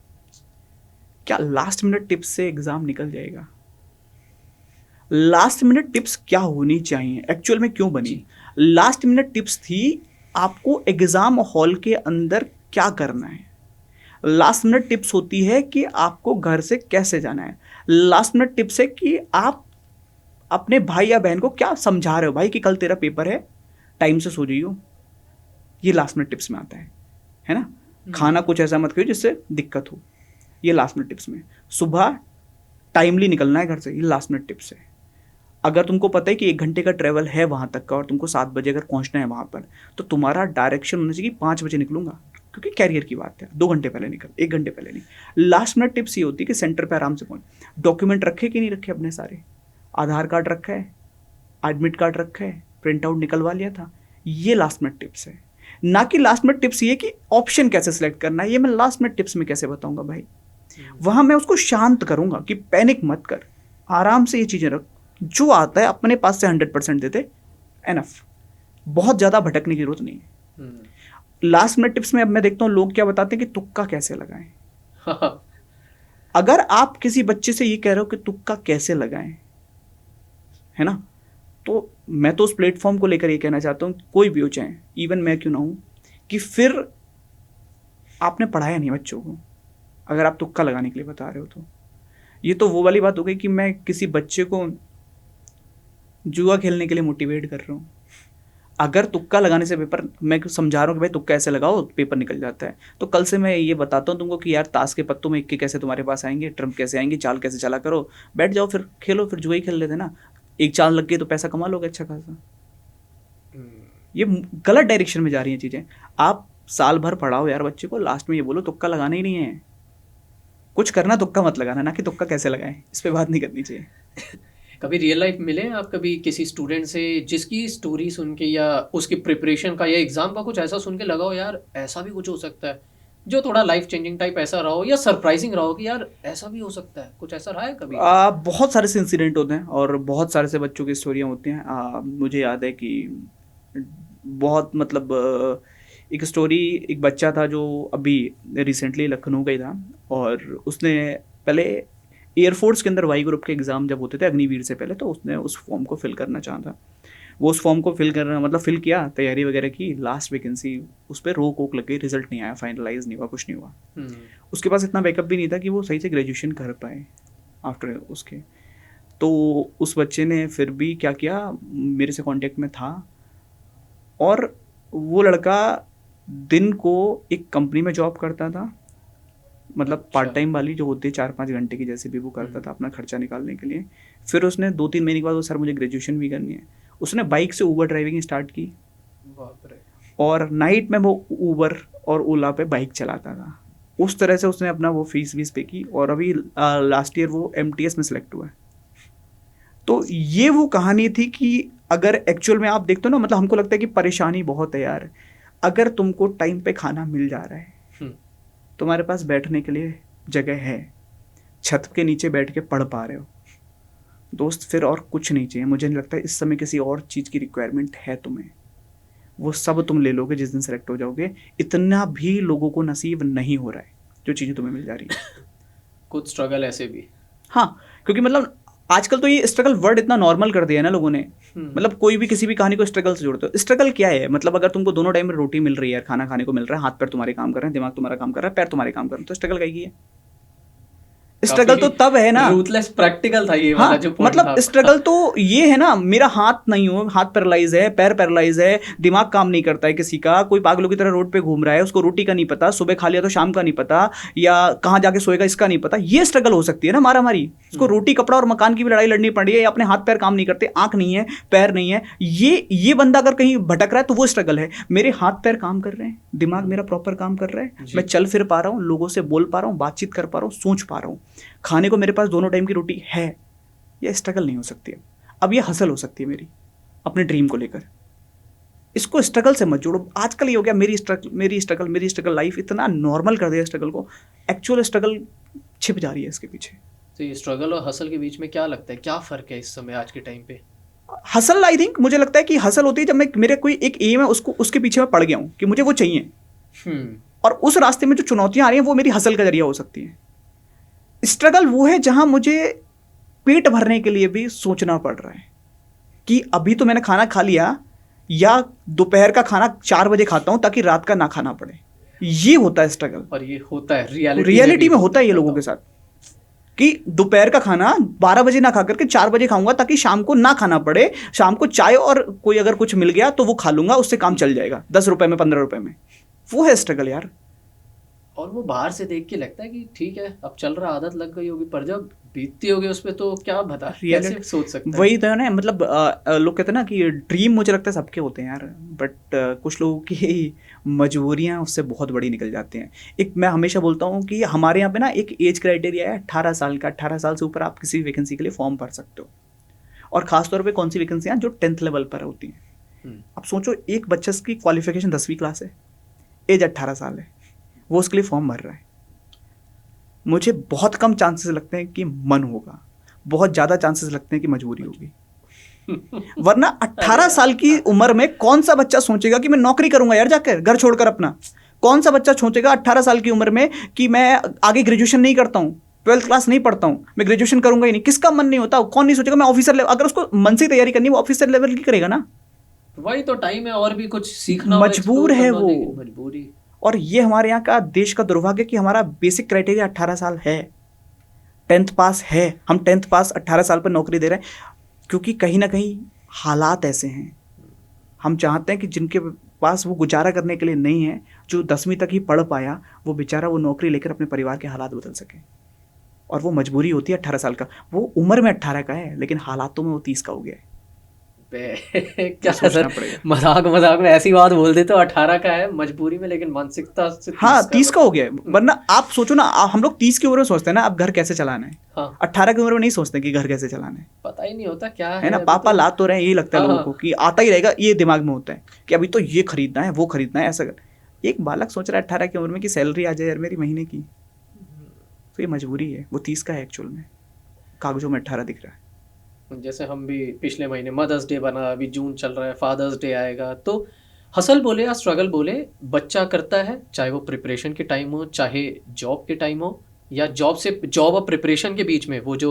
क्या लास्ट मिनट टिप्स से एग्जाम निकल जाएगा? लास्ट मिनट टिप्स क्या होनी चाहिए, एक्चुअल में क्यों बनी? लास्ट मिनट टिप्स थी आपको एग्जाम हॉल के अंदर क्या करना है। लास्ट मिनट टिप्स होती है कि आपको घर से कैसे जाना है। लास्ट मिनट टिप्स है कि आप अपने भाई या बहन को क्या समझा रहे हो, भाई कि कल तेरा पेपर है, टाइम से सो जाइयो। ये लास्ट मिनट टिप्स में आता है ना? खाना कुछ ऐसा मत खाइए जिससे दिक्कत हो, ये लास्ट मिनट टिप्स में। सुबह टाइमली निकलना है घर से, ये लास्ट मिनट टिप्स है। अगर तुमको पता है कि 1 घंटे का ट्रैवल है वहाँ तक का, और तुमको 7 बजे अगर पहुँचना है वहाँ पर, तो तुम्हारा डायरेक्शन होना चाहिए कि 5 बजे निकलूंगा, क्योंकि कैरियर की बात है। 2 घंटे पहले निकल, 1 घंटे पहले नहीं। लास्ट मिनट टिप्स ये होती है कि सेंटर पे आराम से पहुँच। डॉक्यूमेंट रखे कि नहीं रखे अपने सारे? आधार कार्ड रखा है, एडमिट कार्ड रखा है, प्रिंट आउट निकलवा लिया था, ये लास्ट मिनट टिप्स है। ना कि लास्ट मिनट टिप्स ये कि ऑप्शन कैसे सिलेक्ट करना है, ये मैं लास्ट मिनट टिप्स में कैसे बताऊंगा भाई। वहाँ मैं उसको शांत करूंगा कि पैनिक मत कर, आराम से ये चीज़ें रख, जो आता है अपने पास से 100% देते, एनफ। बहुत ज़्यादा भटकने की जरूरत नहीं है। लास्ट मिनट टिप्स में अब मैं देखता हूँ लोग क्या बताते हैं कि तुक्का कैसे लगाएं। अगर आप किसी बच्चे से ये कह रहे हो कि तुक्का कैसे लगाएं, है ना, तो मैं तो उस प्लेटफॉर्म को लेकर ये कहना चाहता हूँ, कोई भी हो चाहे, इवन मैं क्यों ना हूँ, कि फिर आपने पढ़ाया नहीं बच्चों को, अगर आप तुक्का लगाने के लिए बता रहे हो तो। ये तो वो वाली बात हो गई कि मैं किसी बच्चे को जुआ खेलने के लिए मोटिवेट कर रहा हूँ। अगर तुक्का लगाने से पेपर, मैं समझा रहा हूँ कि भाई तुक्का ऐसे लगाओ पेपर निकल जाता है, तो कल से मैं ये बताता हूँ तुमको कि यार ताश के पत्तों में इक्के कैसे तुम्हारे पास आएंगे, ट्रम्प कैसे आएंगे, चाल कैसे चला करो, बैठ जाओ फिर खेलो, फिर जुआ ही खेल लेते ना। एक चाल लग गई तो पैसा कमा लोगे अच्छा खासा। ये गलत डायरेक्शन में जा रही हैं चीज़ें। आप साल भर पढ़ाओ यार बच्चे को, लास्ट में ये बोलो तुक्का लगाना ही नहीं है। कुछ करना तुक्का मत लगाना, ना कि तुक्का कैसे लगाएं, इस पर बात नहीं करनी चाहिए। कभी रियल लाइफ मिले आप कभी किसी स्टूडेंट से जिसकी स्टोरी सुन के या उसकी प्रिपरेशन का या एग्जाम का कुछ ऐसा सुन के लगा हो यार ऐसा भी कुछ हो सकता है, जो थोड़ा लाइफ चेंजिंग टाइप ऐसा रहा हो या सरप्राइजिंग रहा हो कि यार ऐसा भी हो सकता है, कुछ ऐसा रहा है कभी? बहुत सारे से इंसिडेंट होते हैं और बहुत सारे से बच्चों की स्टोरियाँ होती हैं। मुझे याद है कि बहुत मतलब एक स्टोरी, एक बच्चा था जो अभी रिसेंटली लखनऊ का ही था, और उसने पहले एयरफोर्स के अंदर वाई ग्रुप के एग्ज़ाम जब होते थे अग्निवीर से पहले, तो उसने उस फॉर्म को फिल करना चाहा। वो उस फॉर्म को फिल करना मतलब फिल किया, तैयारी वगैरह की, लास्ट वैकेंसी उस पर रोक वोक लग गई, रिजल्ट नहीं आया, फाइनलाइज नहीं हुआ, कुछ नहीं हुआ। उसके पास इतना बैकअप भी नहीं था कि वो सही से ग्रेजुएशन कर पाए आफ्टर उसके। तो उस बच्चे ने फिर भी क्या किया, मेरे से कांटेक्ट में था, और वो लड़का दिन को एक कंपनी में जॉब करता था, मतलब पार्ट टाइम वाली जो होती है 4-5 घंटे की, जैसे भी वो करता था अपना खर्चा निकालने के लिए। फिर उसने 2-3 महीने के बाद वो, सर मुझे ग्रेजुएशन भी करनी है, उसने बाइक से ऊबर ड्राइविंग स्टार्ट की, और नाइट में वो ऊबर और ओला पे बाइक चलाता था। उस तरह से उसने अपना वो फीस पे की, और अभी लास्ट ईयर वो MTS में सिलेक्ट हुआ है। तो ये वो कहानी थी कि अगर एक्चुअल में आप देखते हो ना, मतलब हमको लगता है कि परेशानी बहुत है यार, अगर तुमको टाइम पे खाना मिल जा रहा है, तुम्हारे पास बैठने के लिए जगह है, छत के नीचे बैठ के पढ़ पा रहे हो, दोस्त फिर और कुछ नहीं चाहिए। मुझे नहीं लगता इस समय किसी और चीज़ की रिक्वायरमेंट है तुम्हें, वो सब तुम ले लोगे जिस दिन सेलेक्ट हो जाओगे। इतना भी लोगों को नसीब नहीं हो रहा है जो चीज़ें तुम्हें मिल जा रही है। कुछ स्ट्रगल ऐसे भी हाँ, क्योंकि मतलब आजकल तो ये स्ट्रगल वर्ड इतना नॉर्मल कर दिया है ना लोगों ने। मतलब कोई भी किसी भी कहानी को स्ट्रगल से जोड़ते हो। स्ट्रगल क्या है? मतलब अगर तुमको दोनों टाइम में रोटी मिल रही है, खाना खाने को मिल रहा है, हाथ पैर तुम्हारे काम कर रहे हैं, दिमाग तुम्हारा काम कर रहा है, पैर तुम्हारे काम कर रहे हैं, तो स्ट्रगल क्या है? स्ट्रगल तो तब है ना। रूथलेस प्रैक्टिकल था ये हाँ, वाला जो पॉइंट मतलब था। स्ट्रगल तो ये है ना, मेरा हाथ नहीं हो, हाथ पैरालाइज है, पैर पैरालाइज है, दिमाग काम नहीं करता है किसी का, कोई पागलों की तरह रोड पे घूम रहा है, उसको रोटी का नहीं पता, सुबह खा लिया तो शाम का नहीं पता, या कहाँ जाके सोएगा इसका नहीं पता, ये स्ट्रगल हो सकती है ना मारा मारी। उसको रोटी कपड़ा और मकान की भी लड़ाई लड़नी पड़ रही है, या अपने हाथ पैर काम नहीं करते, आंख नहीं है, पैर नहीं है, ये बंदा अगर कहीं भटक रहा है तो वो स्ट्रगल है। मेरे हाथ पैर काम कर रहे हैं, दिमाग मेरा प्रॉपर काम कर रहा है, मैं चल फिर पा रहा हूँ, लोगों से बोल पा रहा हूँ, बातचीत कर पा रहा हूँ, सोच पा रहा हूँ, खाने को मेरे पास दोनों टाइम की रोटी है, ये स्ट्रगल नहीं हो सकती है। अब ये हसल हो सकती है मेरी अपने ड्रीम को लेकर। इसको स्ट्रगल से मत जोड़ो। आजकल ये हो गया मेरी स्ट्रगल लाइफ इतना नॉर्मल कर दिया स्ट्रगल को, एक्चुअल स्ट्रगल छिप जा रही है इसके पीछे। तो ये स्ट्रगल और हसल के बीच में क्या लगता है, क्या फर्क है इस समय आज के टाइम पे? हसल, आई थिंक, मुझे लगता है कि हसल होती है जब मैं, मेरे कोई एक एम है, उसके पीछे मैं पड़ गया हूँ कि मुझे वो चाहिए, और उस रास्ते में जो चुनौतियां आ रही हैं वो मेरी हसल का जरिया हो सकती है। स्ट्रगल वो है जहां मुझे पेट भरने के लिए भी सोचना पड़ रहा है कि अभी तो मैंने खाना खा लिया, या दोपहर का खाना 4 बजे खाता हूं ताकि रात का ना खाना पड़े। ये होता है स्ट्रगल, और ये होता है रियलिटी में होता है ये लोगों के साथ, कि दोपहर का खाना 12 बजे ना खा करके 4 बजे खाऊंगा ताकि शाम को ना खाना पड़े, शाम को चाय और कोई अगर कुछ मिल गया तो वो खा लूंगा, उससे काम चल जाएगा 10 रुपए में, 15 रुपए में। वो है स्ट्रगल यार। और वो बाहर से देख के लगता है कि ठीक है अब चल रहा, आदत लग गई होगी, पर जब बीतती होगी उस पर तो क्या बता, कैसे सोच सकते हैं? वही तो है ना, मतलब लोग कहते हैं ना कि ड्रीम मुझे लगता है सबके होते हैं यार, बट कुछ लोगों की मजबूरियां उससे बहुत बड़ी निकल जाती हैं। एक मैं हमेशा बोलता हूँ कि हमारे यहाँ पे ना एक एज क्राइटेरिया है 18 साल का। 18 साल से ऊपर आप किसी भी वैकेंसी के लिए फॉर्म भर सकते हो, और खासतौर पर कौन सी वैकेंसियाँ जो 10th लेवल पर होती हैं। अब सोचो, एक बच्चे की क्वालिफिकेशन 10वीं क्लास है, एज 18 साल है, वो उसके लिए फॉर्म भर रहा है। मुझे बहुत कम चांसेस लगते हैं कि मन होगा, बहुत ज़्यादा चांसेस लगते हैं कि मजबूरी होगी। वरना 18 साल की उम्र में कौन सा बच्चा सोचेगा कि मैं नौकरी करूंगा यार जाकर, घर छोड़कर अपना? कौन सा बच्चा सोचेगा 18 साल की उम्र में कि मैं आगे ग्रेजुएशन नहीं करता हूँ, 12th क्लास नहीं पढ़ता हूँ, मैं ग्रेजुएशन करूंगा ही नहीं? किसका मन नहीं होता? कौन नहीं सोचेगा मैं ऑफिसर लेवल, अगर उसको मन से तैयारी करनी वो ऑफिसर लेवल की करेगा ना। वही तो टाइम है, और भी कुछ सीखना, मजबूर है वो, मजबूरी। और ये हमारे यहाँ का देश का दुर्भाग्य कि हमारा बेसिक क्राइटेरिया 18 साल है, 10th पास है। हम 10th पास 18 साल पर नौकरी दे रहे हैं, क्योंकि कहीं ना कहीं हालात ऐसे हैं। हम चाहते हैं कि जिनके पास वो गुजारा करने के लिए नहीं है, जो 10वीं तक ही पढ़ पाया, वो बेचारा वो नौकरी लेकर अपने परिवार के हालात बदल सके। और वो मजबूरी होती है 18 साल का। वो उम्र में 18 का है, लेकिन हालातों में वो 30 का हो गया है। क्या सर, मजाक में ऐसी बात बोल देते हो 18 का है मजबूरी में, लेकिन मानसिकता से 30 का हो गया है। वरना आप सोचो ना, हम लोग 30 की उम्र में सोचते हैं ना अब घर कैसे चलाना है। हाँ। 18 की उम्र में नहीं सोचते कि घर कैसे चलाना है, पता ही नहीं होता क्या है ना। पापा ला तो रहे हैं, यही लगता है लोगों को कि आता ही रहेगा, ये दिमाग में होता है कि अभी तो ये खरीदना है, वो खरीदना है, ऐसा। एक बालक सोच रहा है 18 की उम्र में कि सैलरी आ जाए यार मेरी महीने की, तो ये मजबूरी है। वो 30 का है एक्चुअल में, कागजों में 18 दिख रहा है। जैसे हम भी पिछले महीने मदर्स डे बना, अभी जून चल रहा है, फादर्स डे आएगा, तो हसल बोले या स्ट्रगल बोले, बच्चा करता है, चाहे वो प्रिपरेशन के टाइम हो, चाहे जॉब के टाइम हो, या जॉब और प्रिपरेशन के बीच में वो जो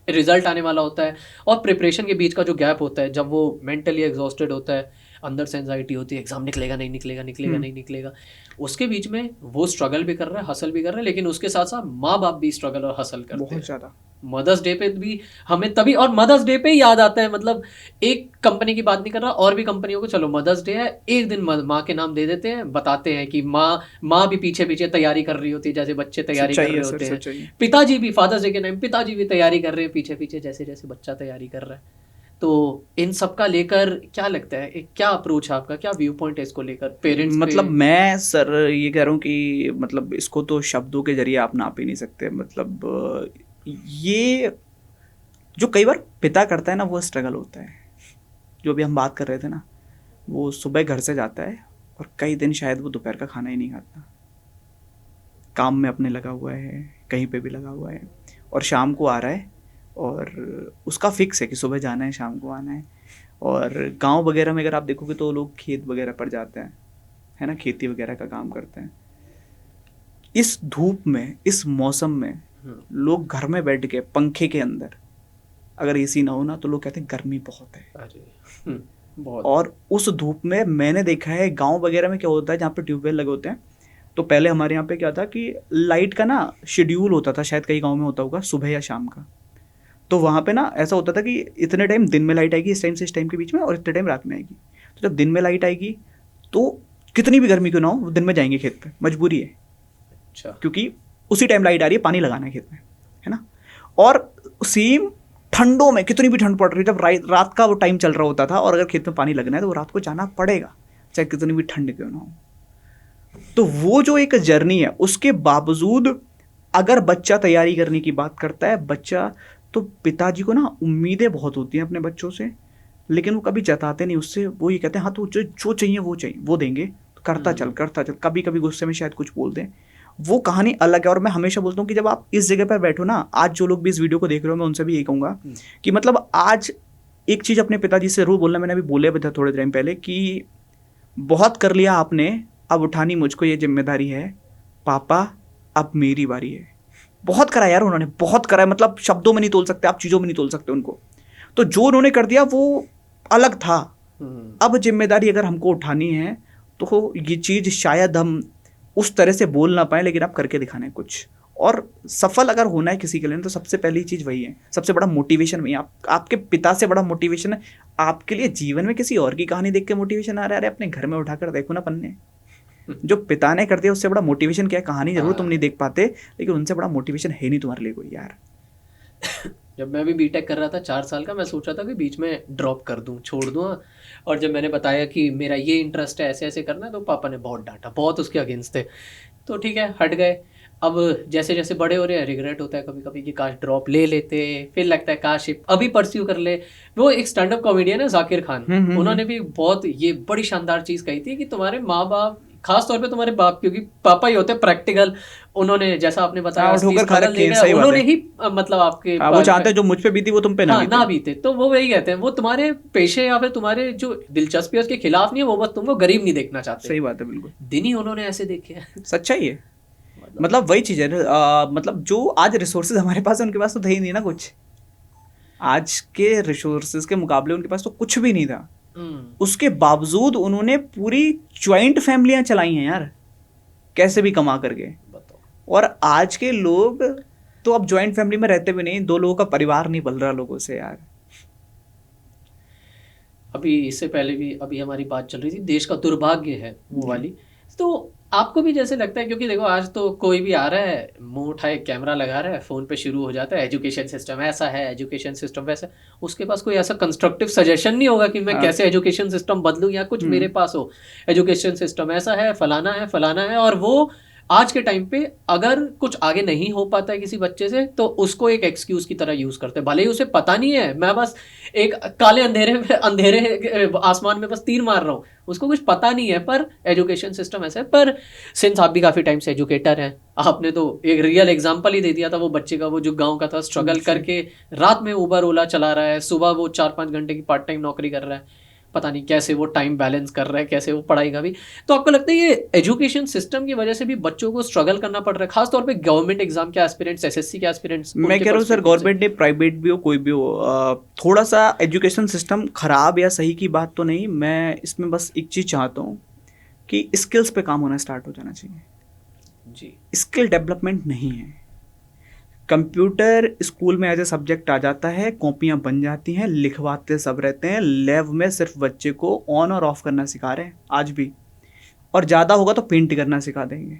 रिजल्ट आने वाला होता है, और प्रिपरेशन के बीच का जो गैप होता है, जब वो मेंटली एग्जॉस्टेड होता है, अंदर से एंजाइटी होती है, एग्जाम निकलेगा नहीं निकलेगा, नहीं निकलेगा, उसके बीच में वो स्ट्रगल भी कर रहा है, हसल भी कर रहा है, लेकिन उसके साथ साथ माँ बाप भी स्ट्रगल और हसल करते हैं बहुत ज़्यादा। मदर्स डे पे भी हमें तभी, और मदर्स डे पे याद आता है, मतलब एक कंपनी की बात नहीं कर रहा, और भी कंपनियों को चलो मदर्स डे है, एक दिन माँ के नाम दे देते हैं, बताते हैं कि माँ भी पीछे पीछे तैयारी कर रही होती है, जैसे बच्चे तैयारी कर रहे होते हैं। पिताजी भी, फादर्स डे के टाइम पिताजी भी तैयारी कर रहे हैं पीछे पीछे, जैसे जैसे बच्चा तैयारी कर रहा है। तो इन सब का लेकर क्या लगता है, क्या अप्रोच है आपका, क्या व्यू पॉइंट है इसको लेकर पेरेंट्स? मतलब मैं सर ये कह रहा हूँ कि मतलब इसको तो शब्दों के जरिए आप नाप ही नहीं सकते। मतलब ये जो कई बार पिता करता है ना, वो स्ट्रगल होता है। जो भी हम बात कर रहे थे ना, वो सुबह घर से जाता है और कई दिन शायद वो दोपहर का खाना ही नहीं खाता, काम में अपने लगा हुआ है, कहीं पे भी लगा हुआ है, और शाम को आ रहा है और उसका फिक्स है कि सुबह जाना है, शाम को आना है। और गांव वगैरह में अगर आप देखोगे तो लोग खेत वगैरह पर जाते हैं, है ना, खेती वगैरह का काम करते हैं। इस धूप में, इस मौसम में लोग घर में बैठ के पंखे के अंदर, अगर एसी ना हो ना तो लोग कहते हैं गर्मी बहुत है। अरे बहुत। और उस धूप में मैंने देखा है गांव वगैरह में क्या होता है, जहाँ पे ट्यूबवेल लगे होते हैं, तो पहले हमारे यहाँ पे क्या था कि लाइट का ना शेड्यूल होता था, शायद कई गाँव में होता होगा, सुबह या शाम का। तो वहाँ पे ना ऐसा होता था कि इतने टाइम दिन में लाइट आएगी, इस टाइम से इस टाइम के बीच में, और इतने टाइम रात में आएगी। तो जब दिन में लाइट आएगी तो कितनी भी गर्मी क्यों ना हो, वो दिन में जाएंगे खेत पे, मजबूरी है। अच्छा। क्योंकि उसी टाइम लाइट आ रही है, पानी लगाना है खेत में, है ना। और सेम ठंडों में कितनी भी ठंड पड़ रही है, जब रात का वो टाइम चल रहा होता था और अगर खेत में पानी लगना है तो वो रात को जाना पड़ेगा, चाहे कितनी भी ठंड क्यों ना हो। तो वो जो एक जर्नी है, उसके बावजूद अगर बच्चा तैयारी करने की बात करता है, बच्चा तो पिताजी को ना उम्मीदें बहुत होती हैं अपने बच्चों से, लेकिन वो कभी जताते नहीं उससे। वो ये कहते हैं हाँ तो जो चाहिए वो देंगे, तो करता चल। कभी कभी गुस्से में शायद कुछ बोल दें, वो कहानी अलग है। और मैं हमेशा बोलता हूँ कि जब आप इस जगह पर बैठो ना, आज जो लोग भी इस वीडियो को देख रहे हो, मैं उनसे भी यही कहूँगा कि मतलब आज एक चीज़ अपने पिताजी से जरूर बोलना। मैंने अभी बोले भी था थोड़े टाइम पहले कि बहुत कर लिया आपने, अब उठानी मुझको ये जिम्मेदारी है, पापा अब मेरी बारी है। बहुत करा यार उन्होंने, बहुत करा है, मतलब शब्दों में नहीं तोल सकते आप, चीज़ों में नहीं तोल सकते उनको। तो जो उन्होंने कर दिया वो अलग था। अब जिम्मेदारी अगर हमको उठानी है तो ये चीज़ शायद हम उस तरह से बोल ना पाए, लेकिन आप करके दिखाना है कुछ। और सफल अगर होना है किसी के लिए तो सबसे पहली चीज़ वही है, सबसे बड़ा मोटिवेशन वही है। आपके पिता से बड़ा मोटिवेशन है आपके लिए जीवन में किसी और की कहानी देख के मोटिवेशन आ रहा है। अरे अपने घर में उठाकर देखो ना पन्ने, जो पिता ने कर दिया उससे बड़ा मोटिवेशन क्या है। कहानी जरूर तुम नहीं देख पाते, लेकिन उनसे बड़ा मोटिवेशन है नहीं तुम्हारे लिए कोई यार। जब मैं भी बीटेक कर रहा था 4 साल का, मैं सोच रहा था कि बीच में ड्रॉप कर दूं, छोड़ दूं। और जब मैंने बताया कि मेरा ये इंटरेस्ट है, ऐसे ऐसे करना है, तो पापा ने बहुत डांटा, बहुत उसके अगेंस्ट थे। तो ठीक है, हट गए। अब जैसे जैसे बड़े हो रहे हैं, रिग्रेट होता है कभी कभी कि काश ड्रॉप ले लेते, फिर लगता है काश अभी परस्यू कर ले। वो एक स्टैंड अप कॉमेडियन है जाकिर खान, उन्होंने भी बहुत ये बड़ी शानदार चीज़ कही थी कि तुम्हारे माँ बाप, खास तौर पे तुम्हारे बाप, क्योंकि पापा ही होते हैं प्रैक्टिकल। उन्होंने जैसा आपने बताया उन्होंने ही मतलब आपके वो चाहते हैं जो मुझ पे बीती वो तुम पे ना बीते। तो वो वही कहते हैं, वो तुम्हारे पेशे या फिर तुम्हारे जो दिलचस्पी है उसके खिलाफ नहीं है, वो बस तुमको गरीब नहीं देखना चाहते। सही बात है, बिल्कुल दिन ही उन्होंने ऐसे देखे हैं। सच्चाई है, मतलब वही चीज़ है। मतलब जो आज रिसोर्सेज हमारे पास है उनके पास तो थे ही नहीं ना कुछ। आज के रिसोर्सेज के मुकाबले उनके पास तो कुछ भी नहीं था। उसके बावजूद उन्होंने पूरी ज्वाइंट फैमिलियां चलाई हैं यार, कैसे भी कमा करके। और आज के लोग तो अब ज्वाइंट फैमिली में रहते भी नहीं, 2 लोगों का परिवार नहीं पल रहा लोगों से यार। अभी इससे पहले भी अभी हमारी बात चल रही थी, देश का दुर्भाग्य है वो वाली। तो आपको भी जैसे लगता है, क्योंकि देखो आज तो कोई भी आ रहा है, मुंह उठाए कैमरा लगा रहा है, फ़ोन पे शुरू हो जाता है, एजुकेशन सिस्टम ऐसा है, एजुकेशन सिस्टम वैसा। उसके पास कोई ऐसा कंस्ट्रक्टिव सजेशन नहीं होगा कि मैं कैसे एजुकेशन सिस्टम बदलूं, या कुछ मेरे पास हो एजुकेशन सिस्टम ऐसा है, फलाना है। और वो आज के टाइम पे अगर कुछ आगे नहीं हो पाता है किसी बच्चे से, तो उसको एक एक्सक्यूज़ की तरह यूज़ करते हैं। भले ही उसे पता नहीं है, मैं बस एक काले अंधेरे आसमान में बस तीर मार रहा हूँ, उसको कुछ पता नहीं है, पर एजुकेशन सिस्टम ऐसा है। पर सिंस आप भी काफ़ी टाइम से एजुकेटर हैं, आपने तो एक रियल एग्जांपल ही दे दिया था वो बच्चे का, वो जो गांव का था, स्ट्रगल करके रात में उबर ओला चला रहा है, सुबह वो 4-5 घंटे की पार्ट टाइम नौकरी कर रहा है, पता नहीं कैसे वो टाइम बैलेंस कर रहा है, कैसे वो पढ़ाई का भी। तो आपको लगता है ये एजुकेशन सिस्टम की वजह से भी बच्चों को स्ट्रगल करना पड़ रहा है, खासतौर पे गवर्नमेंट एग्जाम के एस्पिरेंट्स, एसएससी के एस्पिरेंट्स? मैं कह रहा हूँ सर, गवर्नमेंट ने, प्राइवेट भी हो, कोई भी हो, थोड़ा सा एजुकेशन सिस्टम खराब या सही की बात तो नहीं। मैं इसमें बस एक चीज़ चाहता हूँ कि स्किल्स पे काम होना स्टार्ट हो जाना चाहिए जी। स्किल डेवलपमेंट नहीं है। कंप्यूटर स्कूल में एज ए सब्जेक्ट आ जाता है, कॉपियाँ बन जाती हैं, लिखवाते सब रहते हैं, लैब में सिर्फ बच्चे को ऑन और ऑफ करना सिखा रहे हैं आज भी, और ज़्यादा होगा तो पेंट करना सिखा देंगे,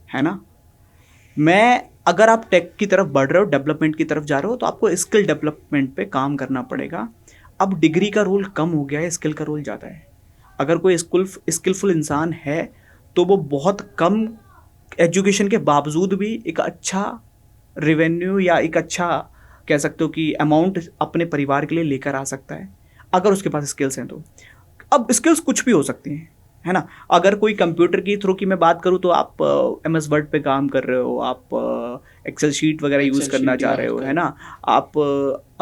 है ना। मैं अगर आप टेक की तरफ बढ़ रहे हो, डेवलपमेंट की तरफ जा रहे हो, तो आपको स्किल डेवलपमेंट पे काम करना पड़ेगा। अब डिग्री का रोल कम हो गया है, स्किल का रोल ज़्यादा है। अगर कोई स्किलफुल इंसान है तो वो बहुत कम एजुकेशन के बावजूद भी एक अच्छा रेवेन्यू या एक अच्छा कह सकते हो कि अमाउंट अपने परिवार के लिए लेकर आ सकता है, अगर उसके पास स्किल्स हैं तो। अब स्किल्स कुछ भी हो सकती हैं, है ना। अगर कोई कंप्यूटर की थ्रू की मैं बात करूँ तो आप MS वर्ड पे काम कर रहे हो, आप एक्सेल शीट वगैरह यूज़ करना चाह रहे हो, है ना, आप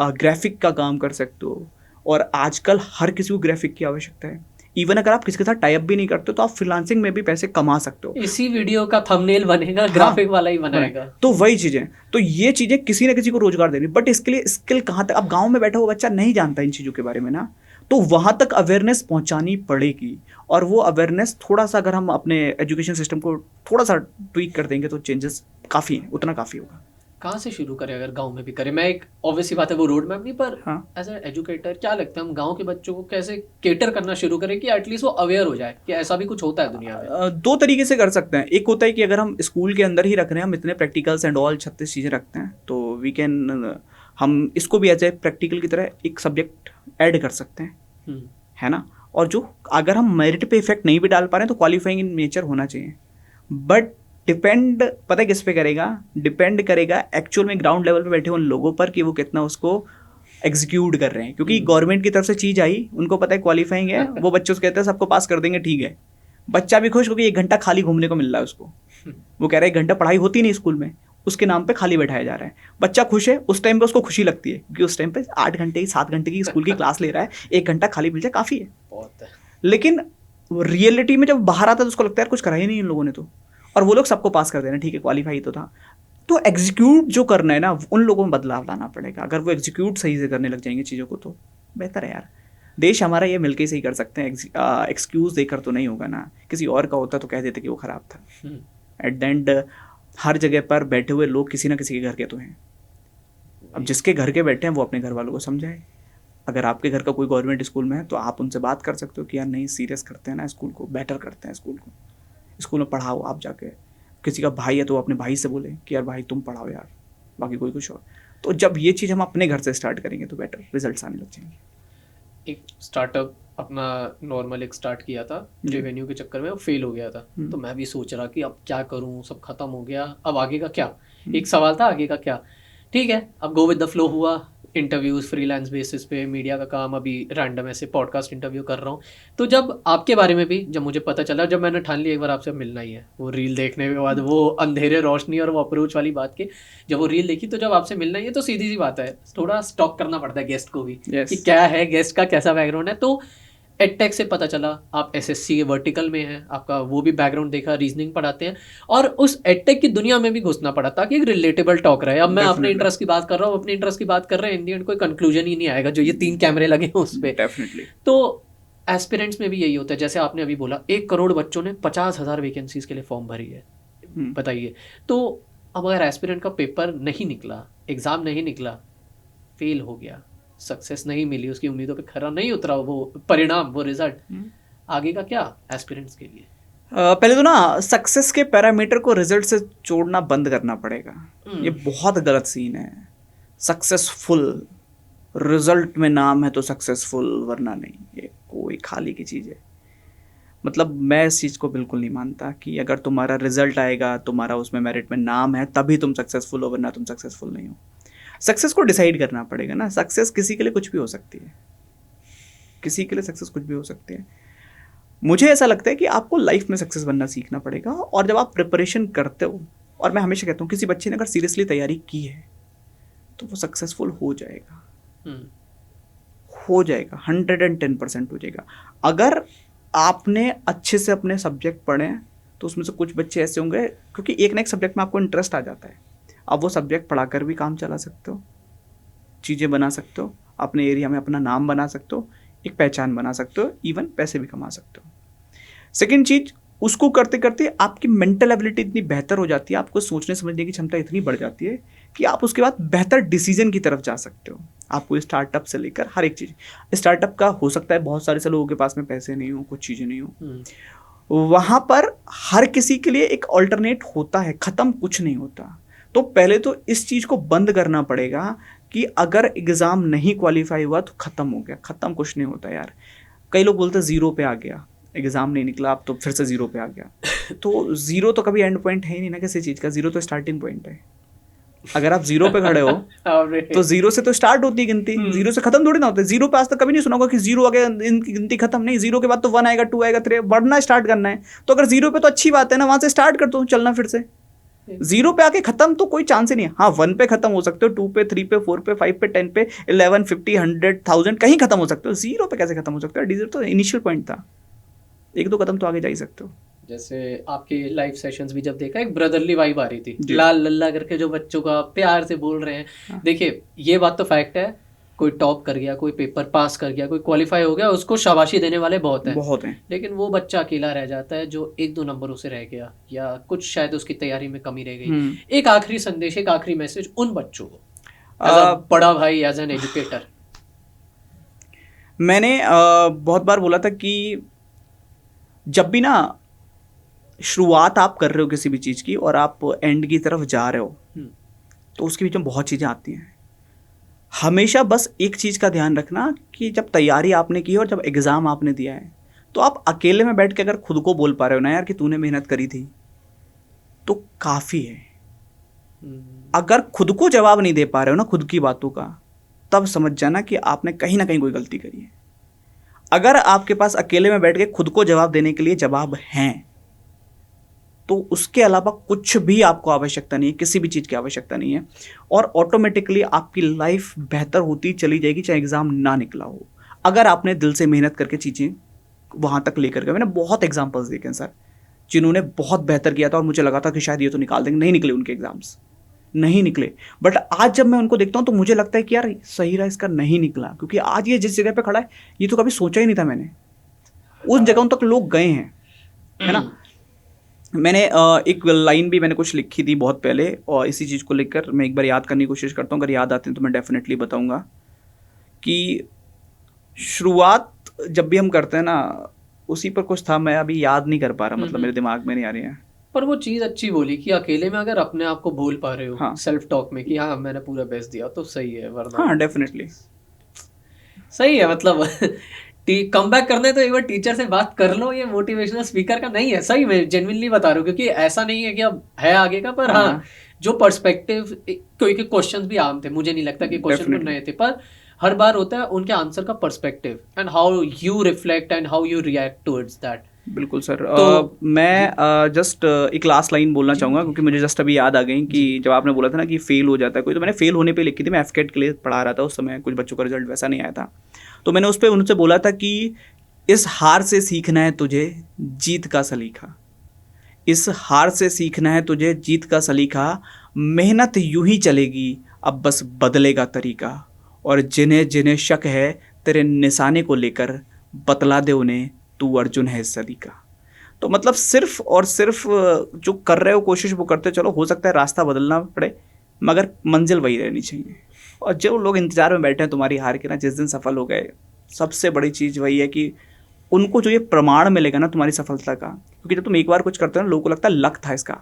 ग्राफिक का काम कर सकते हो। और आजकल हर किसी को ग्राफिक की आवश्यकता है। इवन अगर आप किसी के साथ टाई अप भी नहीं करते तो आप फ्रीलांसिंग में भी पैसे कमा सकते हो। इसी वीडियो का थंबनेल बनेगा, ग्राफिक वाला ही बनाएगा। तो वही चीजें, तो ये चीजें किसी ना किसी को रोजगार देनी, बट इसके लिए स्किल कहाँ तक, अब गांव में बैठा हुआ बच्चा नहीं जानता इन चीजों के बारे में ना, तो वहां तक अवेयरनेस पहुंचानी पड़ेगी। और वो अवेयरनेस थोड़ा सा अगर हम अपने एजुकेशन सिस्टम को थोड़ा सा ट्वीक कर देंगे तो चेंजेस काफी है, उतना काफी होगा। कहाँ से शुरू करें अगर गांव में भी करें? मैं एक ऑब्वियसली बात है वो रोड मैप नहीं, पर हाँ, एज ए एजुकेटर क्या लगता है हम गांव के बच्चों को कैसे केटर करना शुरू करें कि एटलीस्ट वो अवेयर हो जाए कि ऐसा भी कुछ होता है दुनिया में? दो तरीके से कर सकते हैं। एक होता है कि अगर हम स्कूल के अंदर ही रख रहे हैं, हम इतने प्रैक्टिकल्स एंड ऑल 36 चीज़ें रखते हैं, तो वी कैन, हम इसको भी एज ए प्रैक्टिकल की तरह एक सब्जेक्ट ऐड कर सकते हैं, है ना। और जो अगर हम मेरिट पे इफेक्ट नहीं भी डाल पा रहे हैं तो क्वालिफाइंग इन नेचर होना चाहिए। बट डिपेंड पता है किस पे करेगा? डिपेंड करेगा एक्चुअल में ग्राउंड लेवल पे बैठे उन लोगों पर कि वो कितना उसको एग्जीक्यूट कर रहे हैं। क्योंकि गवर्नमेंट की तरफ से चीज़ आई, उनको पता है क्वालिफाइंग है, वो बच्चों से कहते हैं सबको पास कर देंगे, ठीक है। बच्चा भी खुश क्योंकि 1 घंटा खाली घूमने को मिल रहा है उसको। वो कह रहा है 1 घंटा पढ़ाई होती नहीं स्कूल में, उसके नाम पे खाली बैठाया जा रहा है। बच्चा खुश है, उस टाइम पे उसको खुशी लगती है क्योंकि उस टाइम पे 8 घंटे की 7 घंटे की स्कूल की क्लास ले रहा है, 1 घंटा खाली मिल जाए काफ़ी है। बहुत है। लेकिन रियलिटी में जब बाहर आता है तो उसको लगता है यार कुछ करा ही नहीं इन लोगों ने तो, और वो लोग सबको पास कर देना, ठीक है क्वालिफाई तो था। तो एग्जीक्यूट जो करना है ना, उन लोगों में बदलाव लाना पड़ेगा। अगर वो एग्जीक्यूट सही से करने लग जाएंगे चीज़ों को तो बेहतर है यार। देश हमारा ये मिलके सही कर सकते हैं। एक्सक्यूज़ देकर तो नहीं होगा ना, किसी और का होता तो कह देते कि वो ख़राब था। एट द एंड हर जगह पर बैठे हुए लोग किसी ना किसी के घर के तो हैं। अब जिसके घर के बैठे हैं वो अपने घर वालों को समझाए। अगर आपके घर का कोई गवर्नमेंट स्कूल में है तो आप उनसे बात कर सकते हो कि यार नहीं, सीरियस करते हैं ना स्कूल को, बेटर करते हैं स्कूल को, स्कूल में पढ़ाओ आप जाके। किसी का भाई है तो अपने भाई से बोले कि यार भाई तुम पढ़ाओ यार, बाकी कोई कुछ और। तो जब ये चीज़ हम अपने घर से स्टार्ट करेंगे तो बेटर रिजल्ट्स आने लग जाएंगे। एक स्टार्टअप अपना नॉर्मल एक स्टार्ट किया था, रेवेन्यू के चक्कर में वो फेल हो गया था। तो मैं भी सोच रहा कि अब क्या करूं, सब खत्म हो गया, अब आगे का क्या? एक सवाल था आगे का क्या। ठीक है, अब गो विद द फ्लो हुआ, इंटरव्यूज फ्रीलांस बेसिस पे, मीडिया का काम, अभी रैंडम ऐसे पॉडकास्ट इंटरव्यू कर रहा हूँ। तो जब आपके बारे में भी जब मुझे पता चला, जब मैंने ठान लिया एक बार आपसे मिलना ही है, वो रील देखने के बाद, वो अंधेरे रोशनी और वो अप्रोच वाली बात की, जब वो रील देखी तो जब आपसे मिलना ही है तो सीधी सी बात है थोड़ा स्टॉक करना पड़ता है गेस्ट को भी कि क्या है, गेस्ट का कैसा बैकग्राउंड है। तो एडटेक से पता चला आप एसएससी के वर्टिकल में हैं, आपका वो भी बैकग्राउंड देखा, रीजनिंग पढ़ाते हैं, और उस एडटेक की दुनिया में भी घुसना पड़ा ताकि एक रिलेटेबल टॉक रहे। अब मैं अपने इंटरेस्ट की बात कर रहा हूँ, अपने इंटरेस्ट की बात कर रहे हैं, इन दी एंड कोई कंक्लूजन ही नहीं आएगा जो ये 3 कैमरे लगे हैं उस पर। डेफिनेटली। तो एस्पिरेंट्स में भी यही होता है, जैसे आपने अभी बोला 1 करोड़ बच्चों ने 50,000 वैकेंसीज के लिए फॉर्म भरी है, बताइए। तो अब अगर एस्पिरेंट का पेपर नहीं निकला, एग्जाम नहीं निकला, फेल हो गया, सक्सेस नहीं मिली, उसकी उम्मीदों पे खरा नहीं उतरा वो परिणाम, वो रिजल्ट, आगे का क्या एस्पिरेंट्स के लिए? पहले तो ना सक्सेस के पैरामीटर को रिजल्ट से जोड़ना बंद करना पड़ेगा। ये बहुत गलत सीन है। सक्सेसफुल, रिजल्ट में नाम है तो सक्सेसफुल, वरना नहीं, ये कोई खाली की चीज़ है। मतलब मैं इस चीज़ को बिल्कुल नहीं मानता कि अगर तुम्हारा रिजल्ट आएगा, तुम्हारा उसमें मेरिट में नाम है, तभी तुम सक्सेसफुल हो, वरना तुम सक्सेसफुल नहीं हो। सक्सेस को डिसाइड करना पड़ेगा ना। सक्सेस किसी के लिए कुछ भी हो सकती है, किसी के लिए सक्सेस कुछ भी हो सकती है। मुझे ऐसा लगता है कि आपको लाइफ में सक्सेस बनना सीखना पड़ेगा, और जब आप प्रिपरेशन करते हो, और मैं हमेशा कहता हूँ किसी बच्चे ने अगर सीरियसली तैयारी की है तो वो सक्सेसफुल हो जाएगा, हो जाएगा, 110% हो जाएगा। अगर आपने अच्छे से अपने सब्जेक्ट पढ़े तो उसमें से कुछ बच्चे ऐसे होंगे, क्योंकि एक ना एक सब्जेक्ट में आपको इंटरेस्ट आ जाता है, अब वो सब्जेक्ट पढ़ाकर भी काम चला सकते हो, चीज़ें बना सकते हो, अपने एरिया में अपना नाम बना सकते हो, एक पहचान बना सकते हो, इवन पैसे भी कमा सकते हो। सेकंड चीज़, उसको करते करते आपकी मेंटल एबिलिटी इतनी बेहतर हो जाती है, आपको सोचने समझने की क्षमता इतनी बढ़ जाती है कि आप उसके बाद बेहतर डिसीजन की तरफ जा सकते हो। आपको स्टार्टअप से लेकर हर एक चीज़, स्टार्टअप का हो सकता है बहुत सारे से लोगों के पास में पैसे नहीं हो, कुछ चीज़ें नहीं हो, वहाँ पर हर किसी के लिए एक ऑल्टरनेट होता है, ख़त्म कुछ नहीं होता। तो पहले तो इस चीज़ को बंद करना पड़ेगा कि अगर एग्ज़ाम नहीं क्वालिफाई हुआ तो ख़त्म हो गया, ख़त्म कुछ नहीं होता यार। कई लोग बोलते हैं 0 पे आ गया, एग्ज़ाम नहीं निकला अब तो फिर से 0 पे आ गया। तो 0 तो कभी एंड पॉइंट है ही नहीं ना किसी चीज़ का, 0 तो स्टार्टिंग पॉइंट है। अगर आप 0 पे खड़े हो तो 0 से तो स्टार्ट होती है गिनती, 0 से खत्म थोड़ी ना होता है। 0 पे आज तक कभी नहीं सुना होगा कि 0 आ गया इनकी गिनती खत्म, नहीं। 0 के बाद तो 1 आएगा, 2 आएगा, 3, बढ़ना स्टार्ट करना है। तो अगर 0 पे तो अच्छी बात है ना, वहाँ से स्टार्ट कर दो चलना फिर से। 0 पे आके खत्म तो कोई चांस ही नहीं है। हाँ, 1 पे खत्म हो सकते हो, 2 पे, 3 पे, 4 पे, 5 पे, 10 पे, 11, 50, 100, 1000 कहीं खत्म हो सकते हो। 0 पे कैसे खत्म हो सकता है? 0 तो इनिशियल पॉइंट था। एक दो कदम तो आगे जा ही सकते हो। जैसे आपके लाइव सेशंस भी जब देखा, एक ब्रदरली वाइब आ रही थी, जी। लाल लल्ला करके जो बच्चों का प्यार से बोल रहे हैं। हाँ। देखिए ये बात तो फैक्ट है, कोई टॉप कर गया, कोई पेपर पास कर गया, कोई क्वालिफाई हो गया, उसको शाबाशी देने वाले बहुत हैं। बहुत हैं। लेकिन वो बच्चा अकेला रह जाता है जो एक दो नंबरों से रह गया, या कुछ शायद उसकी तैयारी में कमी रह गई। एक आखिरी संदेश, एक आखिरी मैसेज उन बच्चों को एज अ बड़ा भाई, एज एन एजुकेटर। मैंने बहुत बार बोला था कि जब भी ना शुरुआत आप कर रहे हो किसी भी चीज़ की और आप एंड की तरफ जा रहे हो, तो उसके बीच में बहुत चीज़ें आती हैं। हमेशा बस एक चीज़ का ध्यान रखना कि जब तैयारी आपने की है और जब एग्ज़ाम आपने दिया है, तो आप अकेले में बैठ के अगर खुद को बोल पा रहे हो ना यार कि तूने मेहनत करी थी, तो काफ़ी है। अगर खुद को जवाब नहीं दे पा रहे हो ना खुद की बातों का, तब समझ जाना कि आपने कहीं ना कहीं कोई गलती करी है। अगर आपके पास अकेले में बैठ के खुद को जवाब देने के लिए जवाब हैं, तो उसके अलावा कुछ भी आपको आवश्यकता नहीं है, किसी भी चीज़ की आवश्यकता नहीं है, और ऑटोमेटिकली आपकी लाइफ बेहतर होती चली जाएगी, चाहे एग्ज़ाम ना निकला हो, अगर आपने दिल से मेहनत करके चीज़ें वहाँ तक लेकर गए। मैंने बहुत एग्जाम्पल्स देखे हैं सर, जिन्होंने बहुत बेहतर किया था और मुझे लगा था कि शायद ये तो निकाल देंगे, नहीं निकले उनके एग्जाम्स, नहीं निकले। बट आज जब मैं उनको देखता हूँ तो मुझे लगता है कि यार सही रहा इसका नहीं निकला, क्योंकि आज ये जिस जगह पे खड़ा है ये तो कभी सोचा ही नहीं था मैंने, उन जगहों तक लोग गए हैं, है ना। मैंने एक लाइन भी मैंने कुछ लिखी थी बहुत पहले, और इसी चीज़ को लेकर मैं एक बार याद करने की कोशिश करता हूँ, अगर याद आते हैं तो मैं डेफिनेटली बताऊँगा कि शुरुआत जब भी हम करते हैं ना, उसी पर कुछ था, मैं अभी याद नहीं कर पा रहा, मतलब मेरे दिमाग में नहीं आ रही है। पर वो चीज़ अच्छी बोली कि अकेले में अगर अपने आप को भूल पा रहे हो, हाँ। सेल्फ टॉक में कि हाँ मैंने पूरा बेस्ट दिया, तो सही है। वरना हाँ डेफिनेटली सही है, मतलब कम बैक करना है तो एक बार टीचर से बात कर लो, ये मोटिवेशनल स्पीकर का नहीं है। सही में जेन्युइनली बता रहा हूँ, क्योंकि ऐसा नहीं है कि अब है आगे का, पर हाँ जो पर्सपेक्टिव, कोई के क्वेश्चंस भी आम थे, मुझे नहीं लगता कि क्वेश्चन नए थे, पर हर बार होता है उनके आंसर का perspective and how you reflect and how you react towards that. बिल्कुल सर। तो मैं जस्ट एक लास्ट लाइन बोलना चाहूँगा, क्योंकि मुझे जस्ट अभी याद आ गई कि जब आपने बोला था ना कि फेल हो जाता है कोई, तो मैंने फेल होने पे लिखी थी, मैं एफकेट के लिए पढ़ा रहा था उस समय, कुछ बच्चों का रिजल्ट वैसा नहीं आया था, तो मैंने उस पर उनसे बोला था कि इस हार से सीखना है तुझे जीत का सलीखा, इस हार से सीखना है तुझे जीत का सलीखा, मेहनत यूं ही चलेगी अब बस बदलेगा तरीका, और जिन्हें जिन्हें शक है तेरे निशाने को लेकर बतला दे उन्हें तू अर्जुन है इस सदी का। तो मतलब सिर्फ और सिर्फ जो कर रहे हो कोशिश वो करते चलो, हो सकता है रास्ता बदलना पड़े मगर मंजिल वही रहनी चाहिए। और जो लोग इंतजार में बैठे हैं तुम्हारी हार के ना, जिस दिन सफल हो गए, सबसे बड़ी चीज़ वही है कि उनको जो ये प्रमाण मिलेगा ना तुम्हारी सफलता का, क्योंकि जब तुम एक बार कुछ करते हो ना लोगों को लगता है लक था इसका,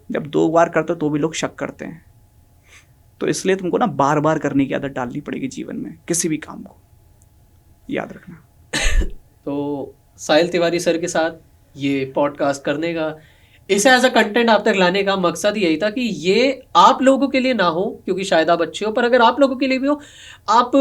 जब दो बार करते हो तो भी लोग शक करते हैं। तो इसलिए तुमको ना बार बार करने की आदत डालनी पड़ेगी जीवन में, किसी भी काम को, याद रखना। तो साहिल तिवारी सर के साथ ये पॉडकास्ट करने का, इसे एज अ कंटेंट आप तक लाने का मकसद यही था कि ये आप लोगों के लिए ना हो, क्योंकि शायद आप अच्छे हो, पर अगर आप लोगों के लिए भी हो, आप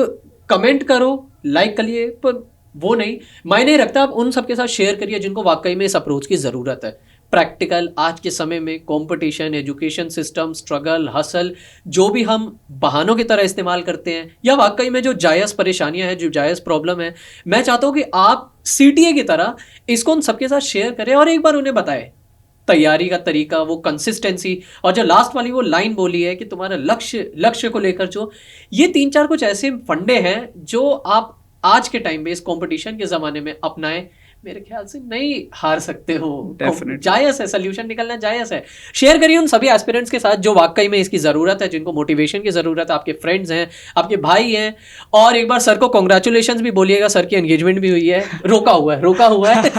कमेंट करो, लाइक करिए, पर वो नहीं मायने रखता, आप उन सबके साथ शेयर करिए जिनको वाकई में इस अप्रोच की ज़रूरत है। प्रैक्टिकल, आज के समय में competition, education system, struggle, hustle, जो भी हम बहानों की तरह इस्तेमाल करते हैं, या वाकई में जो जायज़ परेशानियां हैं, जो जायज़ प्रॉब्लम है, मैं चाहता हूं कि आप CTA की तरह इसको उन सबके साथ शेयर करें और एक बार उन्हें बताएं तैयारी का तरीका, वो कंसिस्टेंसी, और जो लास्ट वाली वो लाइन बोली है कि तुम्हारा लक्ष्य को लेकर जो ये 3-4 कुछ ऐसे फंडे हैं जो आप आज के टाइम में इस कंपटीशन के ज़माने में अपनाएं, मेरे ख्याल से नहीं हार सकते हो। जायज़ है, सोल्यूशन निकलना जायज़ है। शेयर करिए उन सभी एस्पिरेंट्स के साथ जो वाकई में इसकी ज़रूरत है, जिनको मोटिवेशन की ज़रूरत है, आपके फ्रेंड्स हैं, आपके भाई हैं। और एक बार सर को कॉन्ग्रेचुलेशंस भी बोलिएगा, सर की एंगेजमेंट भी हुई है, रोका हुआ है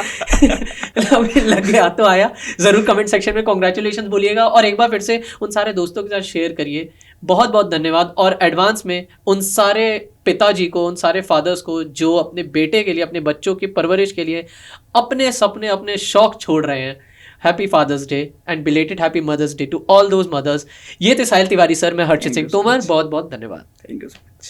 लग गया तो आया। ज़रूर कमेंट सेक्शन में कॉन्ग्रेचुलेशन बोलिएगा, और एक बार फिर से उन सारे दोस्तों के साथ शेयर करिए। बहुत बहुत धन्यवाद, और एडवांस में उन सारे पिताजी को, उन सारे फादर्स को जो अपने बेटे के लिए, अपने बच्चों की परवरिश के लिए अपने सपने, अपने शौक छोड़ रहे हैं। Happy father's day and belated happy mother's day to all those mothers. ये थे साहिल तिवारी सर, मैं हर्षित सिंह तोमर, बहुत बहुत धन्यवाद। Thank you so much.